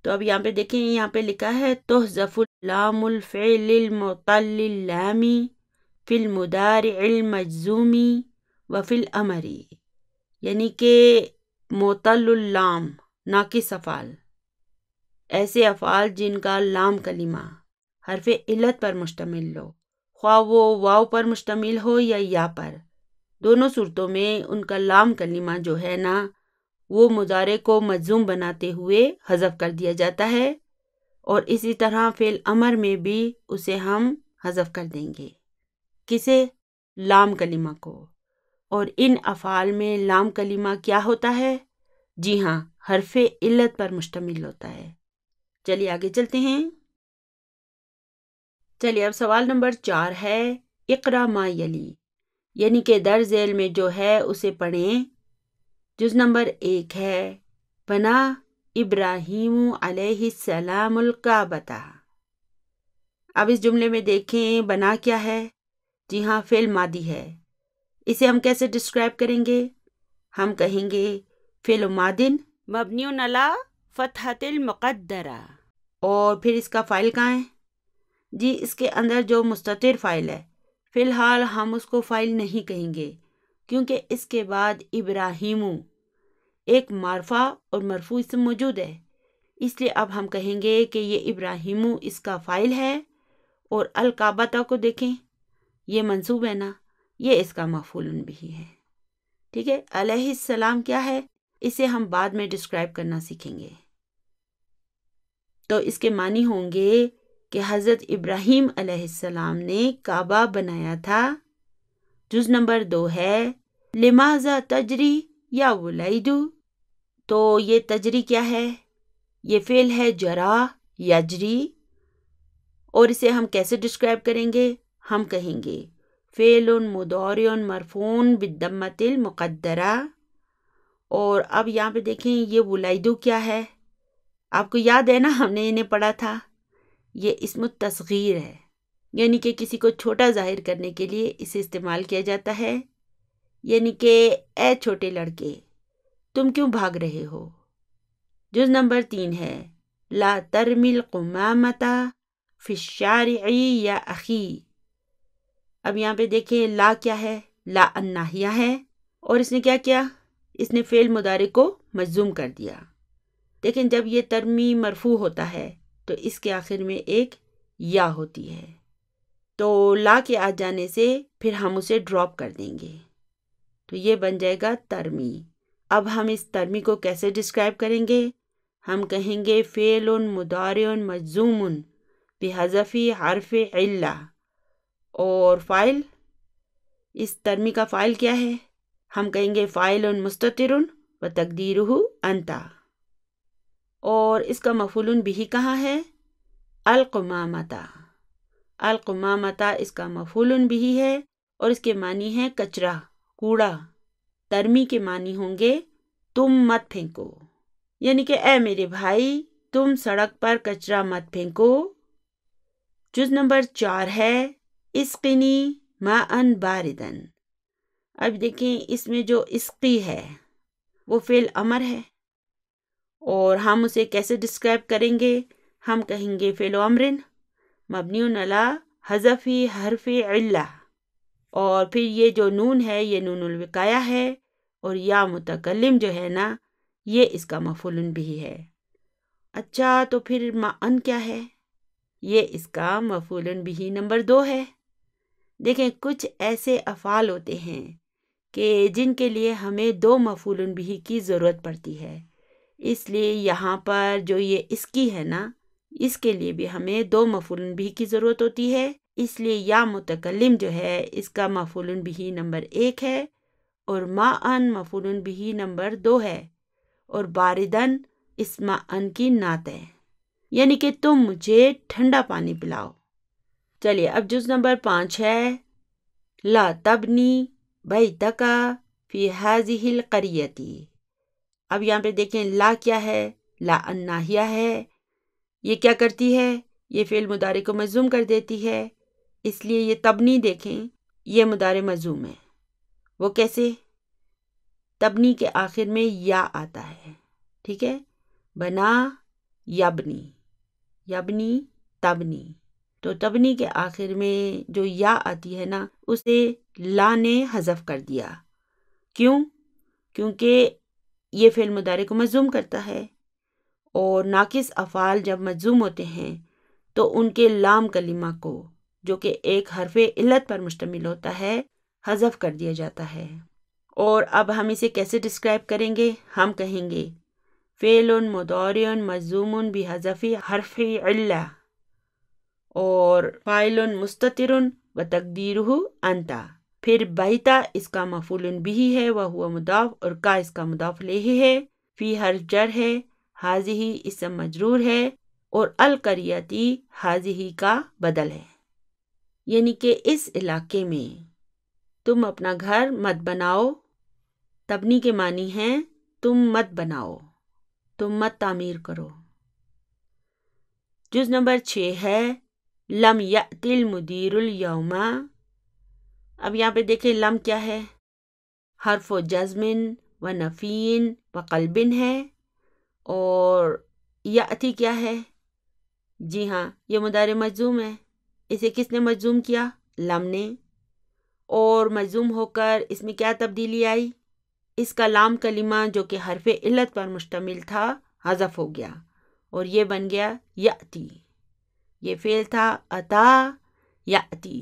تو اب یہاں پہ دیکھیں، یہاں پہ لکھا ہے تحذف لام الفعل المعتل اللام فی المضارع المجزوم وفی الامر، یعنی کہ معتل اللام ناقص افعال، ایسے افعال جن کا لام کلمہ حرف علت پر مشتمل ہو، خواہ وہ واو پر مشتمل ہو یا پر، دونوں صورتوں میں ان کا لام کلمہ جو ہے نا وہ مضارع کو مجزوم بناتے ہوئے حذف کر دیا جاتا ہے، اور اسی طرح فعل امر میں بھی اسے ہم حذف کر دیں گے۔ کسے؟ لام کلمہ کو۔ اور ان افعال میں لام کلمہ کیا ہوتا ہے؟ جی ہاں، حرف علت پر مشتمل ہوتا ہے۔ چلیے آگے چلتے ہیں۔ چلیے اب سوال نمبر 4 ہے اقرا ما یلی، یعنی کہ در ذیل میں جو ہے اسے پڑھیں۔ جز نمبر 1 ہے بنا ابراہیم علیہ السلام الکعبۃ۔ اب اس جملے میں دیکھیں بنا کیا ہے؟ جی ہاں، فعل ماضی ہے۔ اسے ہم کیسے ڈسکرائب کریں گے؟ ہم کہیں گے فعل ماض مبنی علی فتحۃ المقدرہ، اور پھر اس کا فاعل کہاں ہے؟ جی اس کے اندر جو مستتر فاعل ہے، فی الحال ہم اس کو فاعل نہیں کہیں گے، کیونکہ اس کے بعد ابراہیم ایک معرفہ اور مرفوع اسم موجود ہے، اس لیے اب ہم کہیں گے کہ یہ ابراہیم اس کا فاعل ہے، اور الکعبۃ کو دیکھیں یہ منصوب ہے نا، یہ اس کا مفعول بھی ہے، ٹھیک ہے۔ علیہ السلام کیا ہے؟ اسے ہم بعد میں ڈسکرائب کرنا سیکھیں گے۔ تو اس کے معنی ہوں گے کہ حضرت ابراہیم علیہ السلام نے کعبہ بنایا تھا۔ جز نمبر 2 ہے لماذا تجری یا ولید، تو یہ تجری کیا ہے؟ یہ فعل ہے جرا یجری، اور اسے ہم کیسے ڈسکرائب کریں گے؟ ہم کہیں گے فعل مضارع مرفوع بالضمۃ المقدرہ، اور اب یہاں پہ دیکھیں یہ ولیدو کیا ہے؟ آپ کو یاد ہے نا، ہم نے انہیں پڑھا تھا، یہ اسم التصغیر ہے، یعنی کہ کسی کو چھوٹا ظاہر کرنے کے لیے اسے استعمال کیا جاتا ہے، یعنی کہ اے چھوٹے لڑکے تم کیوں بھاگ رہے ہو۔ جز نمبر 3 ہے لا ترمی القمامۃ فی الشارع یا اخی۔ اب یہاں پہ دیکھیں لا کیا ہے؟ لا الناہیہ ہے، اور اس نے کیا کیا؟ اس نے فعل مضارع کو مجزوم کر دیا۔ دیکھیں جب یہ ترمی مرفوع ہوتا ہے تو اس کے آخر میں ایک یا ہوتی ہے، تو لا کے آ جانے سے پھر ہم اسے ڈراپ کر دیں گے، تو یہ بن جائے گا ترمی۔ اب ہم اس ترمی کو کیسے ڈسکرائب کریں گے؟ ہم کہیں گے فعل مضارع مجزوم بحذف حرف علہ، اور فاعل، اس ترمی کا فاعل کیا ہے؟ ہم کہیں گے فاعل مستتر و تقدیرہ انت، اور اس کا مفعول بھی کہاں ہے؟ القمامۃ۔ القمامۃ اس کا مفعول بھی ہے، اور اس کے معنی ہے کچرا، کوڑا۔ ترمی کے معنی ہوں گے تم مت پھینکو، یعنی کہ اے میرے بھائی تم سڑک پر کچرا مت پھینکو، جز نمبر 4 ہے اسقنی ماءً باردن۔ اب دیکھیں اس میں جو اسقی ہے وہ فعل امر ہے، اور ہم اسے کیسے ڈسکرائب کریں گے؟ ہم کہیں گے فعل امرن مبنی علی حذف حرف علہ، اور پھر یہ جو نون ہے یہ نون الوقایہ ہے، اور یا متکلم جو ہے نا یہ اس کا مفعول بھی ہے۔ اچھا تو پھر ماءً کیا ہے؟ یہ اس کا مفعول بھی نمبر 2 ہے۔ دیکھیں کچھ ایسے افعال ہوتے ہیں کہ جن کے لیے ہمیں 2 مفعول بھی کی ضرورت پڑتی ہے، اس لیے یہاں پر جو یہ اس کی ہے نا اس کے لیے بھی ہمیں 2 مفعول بھی کی ضرورت ہوتی ہے، اس لیے یا متکلم جو ہے اس کا مفعول بھی نمبر 1 ہے، اور ماءً مفعول بھی نمبر 2 ہے، اور باردن اس ماءً کی نعت ہے، یعنی کہ تم مجھے ٹھنڈا پانی پلاؤ۔ چلیے اب جز نمبر 5 ہے لا تبنی بیتک فی ہذہ القریۃ۔ اب یہاں پہ دیکھیں لا کیا ہے؟ لا الناہیہ ہے۔ یہ کیا کرتی ہے؟ یہ فعل مضارع کو مجزوم کر دیتی ہے، اس لیے یہ تبنی دیکھیں یہ مضارع مجزوم ہے۔ وہ کیسے؟ تبنی کے آخر میں یا آتا ہے، ٹھیک ہے، بنا یبنی، یبنی تبنی، تو تبنی کے آخر میں جو یا آتی ہے نا اسے لا نے حذف کر دیا۔ کیوں؟ کیونکہ یہ فعل مضارع کو مجزوم کرتا ہے، اور ناقص افعال جب مجزوم ہوتے ہیں تو ان کے لام کلمہ کو جو کہ ایک حرف علت پر مشتمل ہوتا ہے حذف کر دیا جاتا ہے۔ اور اب ہم اسے کیسے ڈسکرائب کریں گے؟ ہم کہیں گے فعل مضارع مجزوم بحذف حرف علہ، اور فاعل مستتر وتقدیرہ انت، پھر بیتا اس کا مفعول بھی ہے وہو مضاف، اور کا اس کا مضاف الیہ ہے، فی حرف جر ہے، ہذہ اسم مجرور ہے، اور القریتی ہذہ کا بدل ہے، یعنی کہ اس علاقے میں تم اپنا گھر مت بناؤ۔ تبنی کے معنی ہیں تم مت بناؤ، تم مت تعمیر کرو۔ جز نمبر 6 ہے لم یأت المدیر الیوم۔ اب یہاں پہ دیکھیں لم کیا ہے؟ حرف و جزم و نفی و قلب ہے، اور یأتی کیا ہے؟ جی ہاں یہ مضارع مجزوم ہے۔ اسے کس نے مجزوم کیا؟ لم نے، اور مجزوم ہو کر اس میں کیا تبدیلی آئی؟ اس کا لام کلمہ جو کہ حرف علت پر مشتمل تھا حذف ہو گیا، اور یہ بن گیا یأتی۔ یہ فعل تھا اتا یأتی،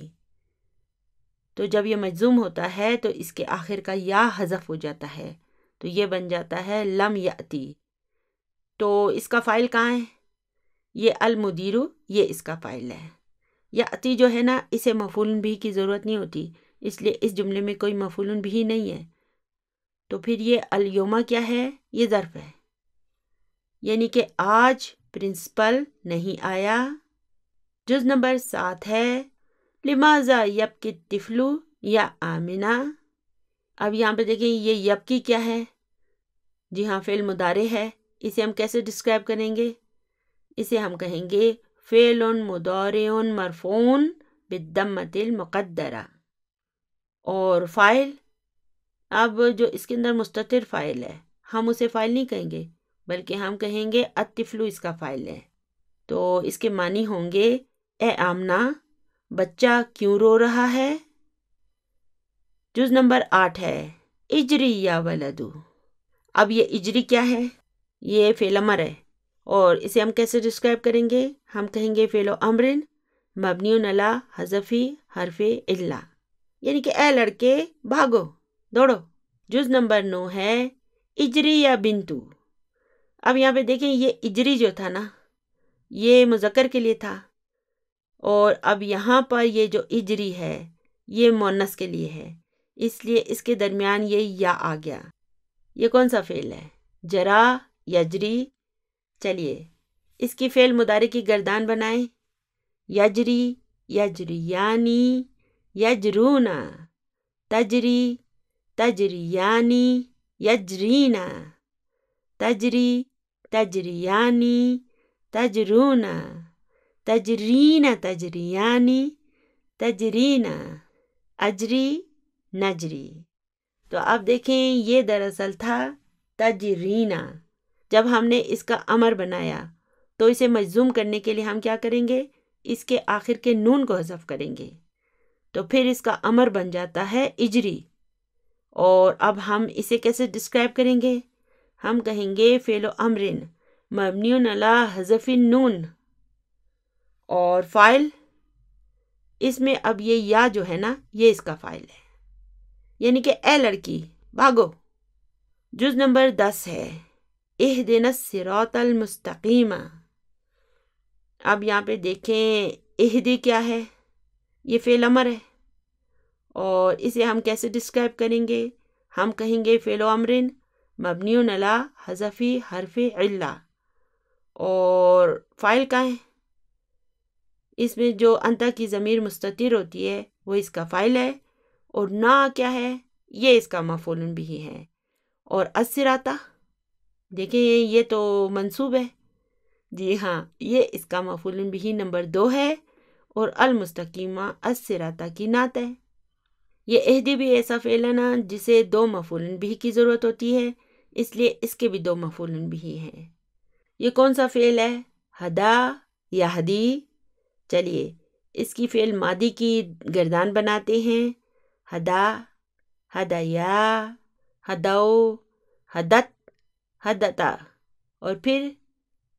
تو جب یہ مجزوم ہوتا ہے تو اس کے آخر کا یا حذف ہو جاتا ہے، تو یہ بن جاتا ہے لم یأتی۔ تو اس کا فاعل کہاں ہے؟ یہ المدیر، یہ اس کا فاعل ہے۔ یأتی جو ہے نا اسے مفعول بھی کی ضرورت نہیں ہوتی، اس لیے اس جملے میں کوئی مفعول بھی نہیں ہے، تو پھر یہ الیوم کیا ہے؟ یہ ظرف ہے، یعنی کہ آج پرنسپل نہیں آیا۔ جز نمبر 7 ہے لماذا یبکی الطفل یا آمنہ۔ اب یہاں پہ دیکھیں یہ یبکی کیا ہے؟ جی ہاں فعل مضارع ہے، اسے ہم کیسے ڈسکرائب کریں گے؟ اسے ہم کہیں گے فعل مضارع مرفوع بالضمۃ المقدرہ، اور فاعل، اب جو اس کے اندر مستتر فاعل ہے ہم اسے فاعل نہیں کہیں گے بلکہ ہم کہیں گے الطفل اس کا فاعل ہے، تو اس کے معنی ہوں گے اے آمنہ بچہ کیوں رو رہا ہے۔ جز نمبر 8 ہے اجری یا ولدو۔ اب یہ اجری کیا ہے؟ یہ فعل امر ہے، اور اسے ہم کیسے ڈسکرائب کریں گے؟ ہم کہیں گے فعل امر مبنی علی حذف حرف علہ، یعنی کہ اے لڑکے بھاگو دوڑو۔ جز نمبر 9 ہے اجری یا بنتو۔ اب یہاں پہ دیکھیں یہ اجری جو تھا نا یہ مذکر کے لیے تھا، اور اب یہاں پر یہ جو اجری ہے یہ مؤنث کے لیے ہے، اس لیے اس کے درمیان یہ یا آ گیا۔ یہ کون سا فعل ہے؟ جرا یجری۔ چلیے اس کی فعل مضارع کی گردان بنائیں، یجری یجریانی یجرونا، تجری تجریانی یجرینا، تجری تجریانی تجرونا، تجرین تجریانی، تجرین، اجری نجری. تو اب دیکھیں یہ دراصل تھا تجرینا. جب ہم نے اس کا امر بنایا تو اسے مجزوم کرنے کے لیے ہم کیا کریں گے؟ اس کے آخر کے نون کو حذف کریں گے، تو پھر اس کا امر بن جاتا ہے اجری. اور اب ہم اسے کیسے ڈسکرائب کریں گے؟ ہم کہیں گے فعل و امرن مبنی علی حذف النون، اور فاعل اس میں اب یہ یا جو ہے نا یہ اس کا فاعل ہے، یعنی کہ اے لڑکی بھاگو. جز نمبر 10 ہے اہدنا الصراط المستقیم. اب یہاں پہ دیکھیں اہدی کیا ہے؟ یہ فعل امر ہے، اور اسے ہم کیسے ڈسکرائب کریں گے؟ ہم کہیں گے فعل و امرن مبنی علی حذف حرف علہ، اور فاعل کا ہے، اس میں جو انتا کی ضمیر مستتر ہوتی ہے وہ اس کا فاعل ہے، اور نا کیا ہے؟ یہ اس کا مفعول بھی ہے. اور الصراط دیکھیں یہ تو منصوب ہے، جی ہاں یہ اس کا مفعول بھی نمبر 2 ہے، اور المستقیمہ الصراط کی نعت ہے. یہ اہدی بھی ایسا فعل ہے نا جسے 2 مفعول بھی کی ضرورت ہوتی ہے، اس لیے اس کے بھی 2 مفعول بھی ہیں. یہ کون سا فعل ہے؟ ہدا یہدی. چلیے اس کی فعل ماضی کی گردان بناتے ہیں. ہدا، ہدایا، ہداؤ، ہدت، ہدتا، اور پھر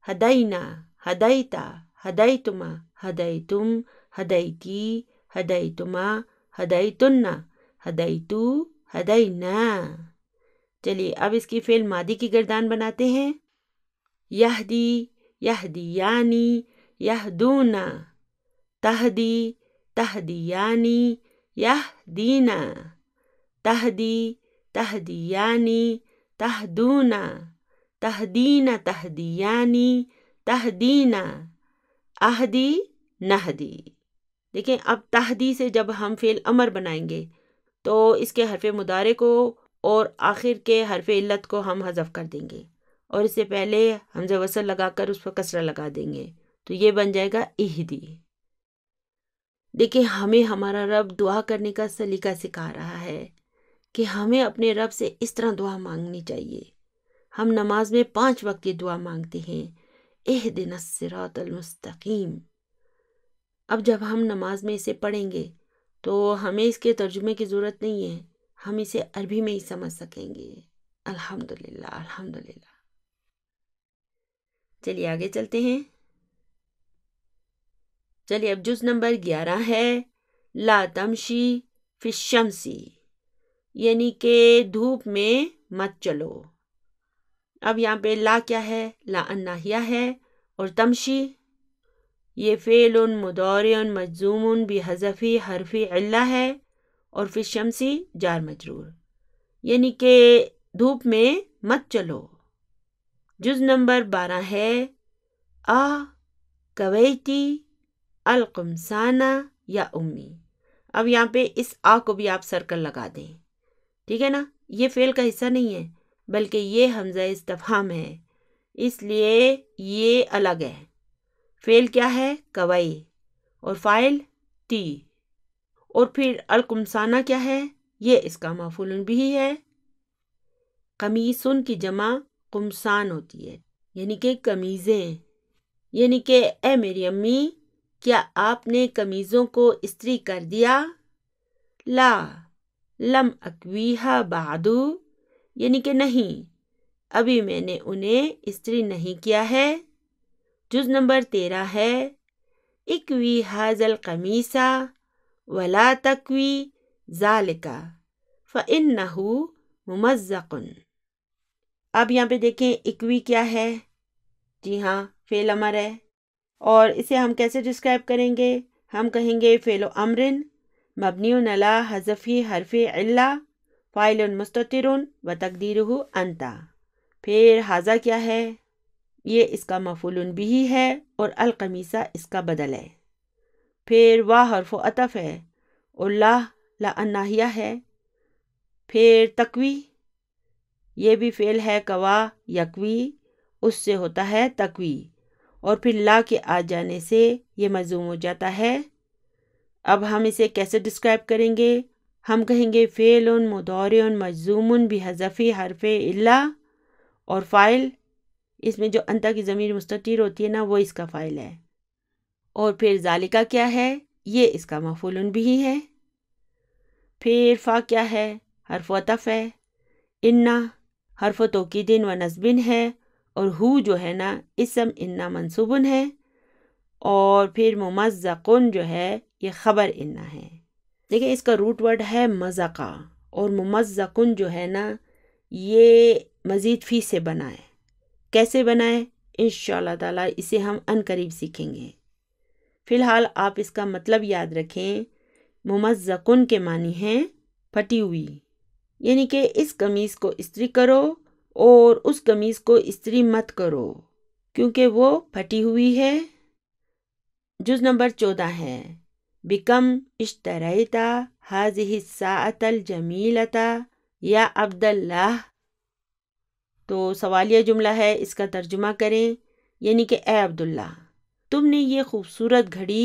ہداینا، ہدایتا، ہدایتما، ہدایتم، ہدایتی، ہدایتما، ہدایتن، ہدایتو، ہداینا. چلیے اب اس کی فعل ماضی کی گردان بناتے ہیں. یہدی، یہدیانی، یہدونا، تہدی، تہدیانی، یہدینا، تہدی، تہدیانی، تہدونا، تہدینا، تہدیانی، تہدینا، اہدی، نہدی. دیکھیں اب تہدی سے جب ہم فعل امر بنائیں گے تو اس کے حرف مضارع کو اور آخر کے حرف علت کو ہم حذف کر دیں گے، اور اس سے پہلے حمزہ وصل لگا کر اس پر کسرہ لگا دیں گے، تو یہ بن جائے گا اہدی. دیکھیں ہمیں ہمارا رب دعا کرنے کا سلیقہ سکھا رہا ہے کہ ہمیں اپنے رب سے اس طرح دعا مانگنی چاہیے. ہم نماز میں 5 وقت کی دعا مانگتے ہیں، اہدنا الصراط المستقیم. اب جب ہم نماز میں اسے پڑھیں گے تو ہمیں اس کے ترجمے کی ضرورت نہیں ہے، ہم اسے عربی میں ہی سمجھ سکیں گے. الحمدللہ، الحمدللہ. چلیے آگے چلتے ہیں. چلیے اب جز نمبر 11 ہے لا تمشی فی الشمسی، یعنی کہ دھوپ میں مت چلو. اب یہاں پہ لا کیا ہے؟ لا الناہیہ ہے، اور تمشی یہ فعل مضارع مجزوم بحذف حرف علہ ہے، اور فی الشمسی جار مجرور، یعنی کہ دھوپ میں مت چلو. جز نمبر 12 ہے آ کویتی القمسانہ یا امی. اب یہاں پہ اس آ کو بھی آپ سرکل لگا دیں، ٹھیک ہے نا؟ یہ فعل کا حصہ نہیں ہے بلکہ یہ حمزہ استفہام ہے، اس لیے یہ الگ ہے. فعل کیا ہے؟ کوئی، اور فاعل تی. اور پھر القمسانہ کیا ہے؟ یہ اس کا مفعول بھی ہے. قمیصن کی جمع قمصان ہوتی ہے، یعنی کہ قمیضیں. یعنی کہ اے میری امی کیا آپ نے قمیضوں کو استری کر دیا؟ لا لم اکویہا بعدو، یعنی کہ نہیں ابھی میں نے انہیں استری نہیں کیا ہے. جز نمبر 13 ہے اکوی ھذا القمیص ولا تکوی ذالک فإنہ ممزق. اب یہاں پہ دیکھیں اکوی کیا ہے؟ جی ہاں فعل امر ہے، اور اسے ہم کیسے ڈسکرائب کریں گے؟ ہم کہیں گے فعل امرن مبنی علی حذف حرف علہ فاعل مستتر و تقدیرہ انت. پھر ھذا کیا ہے؟ یہ اس کا مفعول بھی ہے، اور القمیصہ اس کا بدل ہے. پھر وا حرف عطف ہے، اور لا الناہیہ ہے. پھر تکوی یہ بھی فعل ہے، کوا یکوی، اس سے ہوتا ہے تکوی، اور پھر لا کے آ جانے سے یہ مجزوم ہو جاتا ہے۔ اب ہم اسے کیسے ڈسکرائب کریں گے؟ ہم کہیں گے فعل مضارع مجزوم بحذف حرف الا، اور فاعل اس میں جو انتا کی ضمیر مستتر ہوتی ہے نا، وہ اس کا فاعل ہے، اور پھر ذالکہ کیا ہے؟ یہ اس کا مفعول بھی ہے۔ پھر فا کیا ہے؟ حرف عطف ہے، انا حرف توکید و نصب ہے، اور ہو جو ہے نا اسم انا منصوب ہے، اور پھر ممزقن جو ہے یہ خبر انا ہے۔ دیکھیں اس کا روٹ ورڈ ہے مزقہ، اور ممزقن جو ہے نا یہ مزید فی سے بنا ہے۔ کیسے بنائے؟ انشاءاللہ تعالیٰ اسے ہم ان قریب سیکھیں گے۔ فی الحال آپ اس کا مطلب یاد رکھیں، ممزقن کے معنی ہیں پھٹی ہوئی، یعنی کہ اس قمیص کو استری کرو اور اس قمیص کو استری مت کرو کیونکہ وہ پھٹی ہوئی ہے۔ جز نمبر 14 ہے، بکم اشتریتا هذه الساعة الجمیلة یا عبداللہ۔ تو سوالیہ جملہ ہے، اس کا ترجمہ کریں، یعنی کہ اے عبداللہ تم نے یہ خوبصورت گھڑی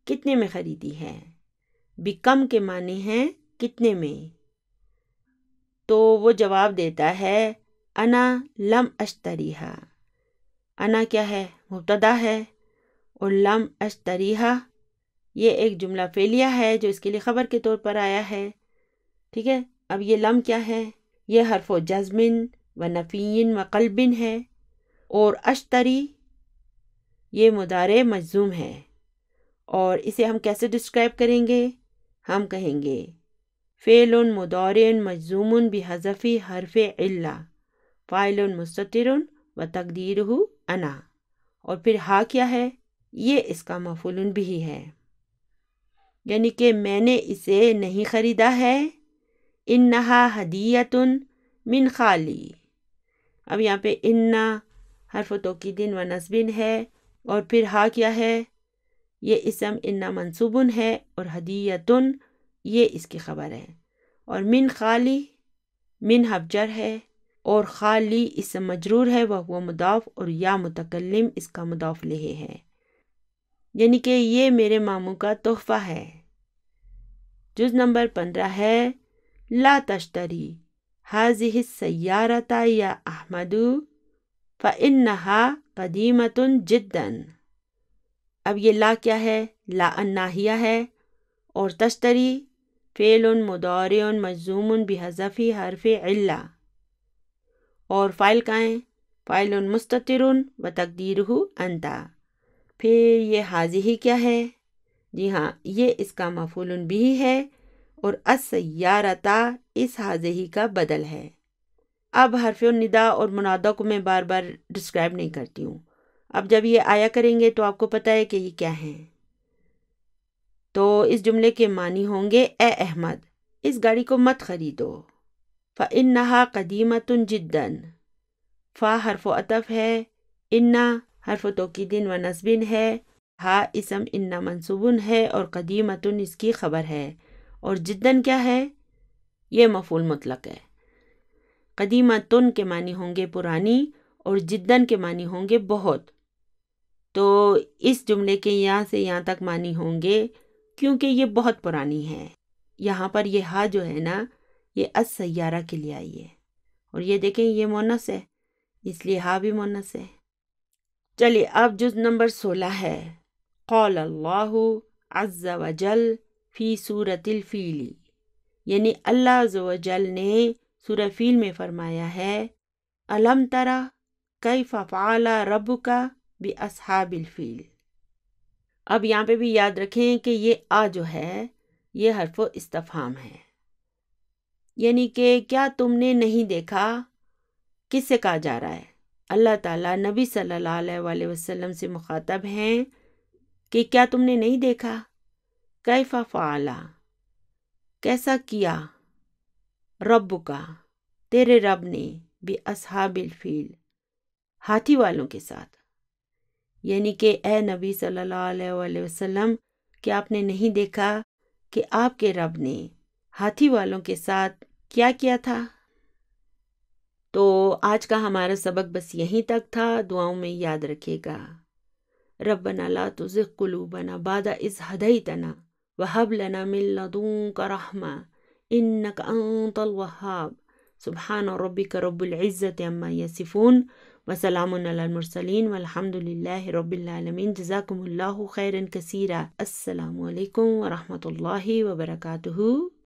کتنے میں خریدی ہے؟ بکم کے معنی ہیں کتنے میں، تو وہ جواب دیتا ہے انا لم اشتریہا۔ انا کیا ہے؟ مبتدا ہے، اور لم اشتریہا یہ ایک جملہ فعلیہ ہے جو اس کے لیے خبر کے طور پر آیا ہے، ٹھیک ہے۔ اب یہ لم کیا ہے؟ یہ حرف و جزم و نفی و قلب ہے، اور اشتری یہ مضارع مجزوم ہے، اور اسے ہم کیسے ڈسکرائب کریں گے؟ ہم کہیں گے فعل مضارع مجزوم بحذف حرف علہ فاعل مستتر و تقدیرہ انا، اور پھر ہا کیا ہے؟ یہ اس کا مفعول بھی ہے، یعنی کہ میں نے اسے نہیں خریدا ہے، انہا ہدیۃ من خالی۔ اب یہاں پہ انا حرف توکید و نصب ہے، اور پھر ہا کیا ہے؟ یہ اسم انا منصوب ہے، اور ہدیۃن یہ اس کی خبر ہے، اور من خالی من حرف جر ہے، اور خالی اسم مجرور ہے وہ مضاف، اور یا متکلم اس کا مضاف الیہ ہے، یعنی کہ یہ میرے ماموں کا تحفہ ہے۔ جز نمبر 15 ہے، لا تشتری هذه السیارة یا احمد فإنها قدیمة جدا۔ اب یہ لا کیا ہے؟ لا الناہیہ ہے، اور تشتری فعل مضارع مجزوم بحذف حرف علہ، اور فاعل کہاں ہے؟ فاعل مستتر و تقدیرہ انت۔ پھر یہ حاضی کیا ہے؟ جی ہاں، یہ اس کا مفعول بھی ہے، اور السیارۃ اس حاضی کا بدل ہے۔ اب حرف النداء اور منادہ کو میں بار بار ڈسکرائب نہیں کرتی ہوں، اب جب یہ آیا کریں گے تو آپ کو پتہ ہے کہ یہ کیا ہیں۔ تو اس جملے کے معنی ہوں گے اے احمد اس گاڑی کو مت خریدو، فإنها قدیمة جدا، فا حرف عطف ہے، انا حرف توکید و نصب ہے، ہا اسم انا منصوب ہے، اور قدیمۃ اس کی خبر ہے، اور جدن کیا ہے؟ یہ مفعول مطلق ہے۔ قدیمۃن کے معنی ہوں گے پرانی، اور جدن کے معنی ہوں گے بہت، تو اس جملے کے یہاں سے یہاں تک معنی ہوں گے کیونکہ یہ بہت پرانی ہے۔ یہاں پر یہ ہا جو ہے نا یہ السیارہ کے لیے آئی ہے، اور یہ دیکھیں یہ مونث ہے اس لیے ہا بھی مونث ہے۔ چلیے اب جز نمبر 16 ہے، قال اللہ عز وجل فی سورۃ الفیل، یعنی اللہ عز وجل نے سورہ فیل میں فرمایا ہے، الم ترى کیف فعل ربک باصحاب الفیل۔ اب یہاں پہ بھی یاد رکھیں کہ یہ آ جو ہے یہ حرف استفہام ہے، یعنی کہ کیا تم نے نہیں دیکھا، کس سے کہا جا رہا ہے؟ اللہ تعالیٰ نبی صلی اللہ علیہ وآلہ وسلم سے مخاطب ہیں کہ کیا تم نے نہیں دیکھا، کیف فعل کیسا کیا، رب کا تیرے رب نے، باصحاب الفیل ہاتھی والوں کے ساتھ، یعنی کہ اے نبی صلی اللہ علیہ وآلہ وسلم کیا آپ نے نہیں دیکھا کہ آپ کے رب نے ہاتھی والوں کے ساتھ کیا کیا تھا۔ تو آج کا ہمارا سبق بس یہیں تک تھا، دعاؤں میں یاد رکھیے گا۔ ربنا لا تزغ قلوبنا بعد إذ هديتنا وهب لنا من لدنك رحمة إنك أنت الوهاب سبحان ربك رب العزة عما يصفون وسلام على المرسلين والحمد لله رب العالمين جزاكم الله خيرا كثيرا السلام عليكم ورحمة الله وبركاته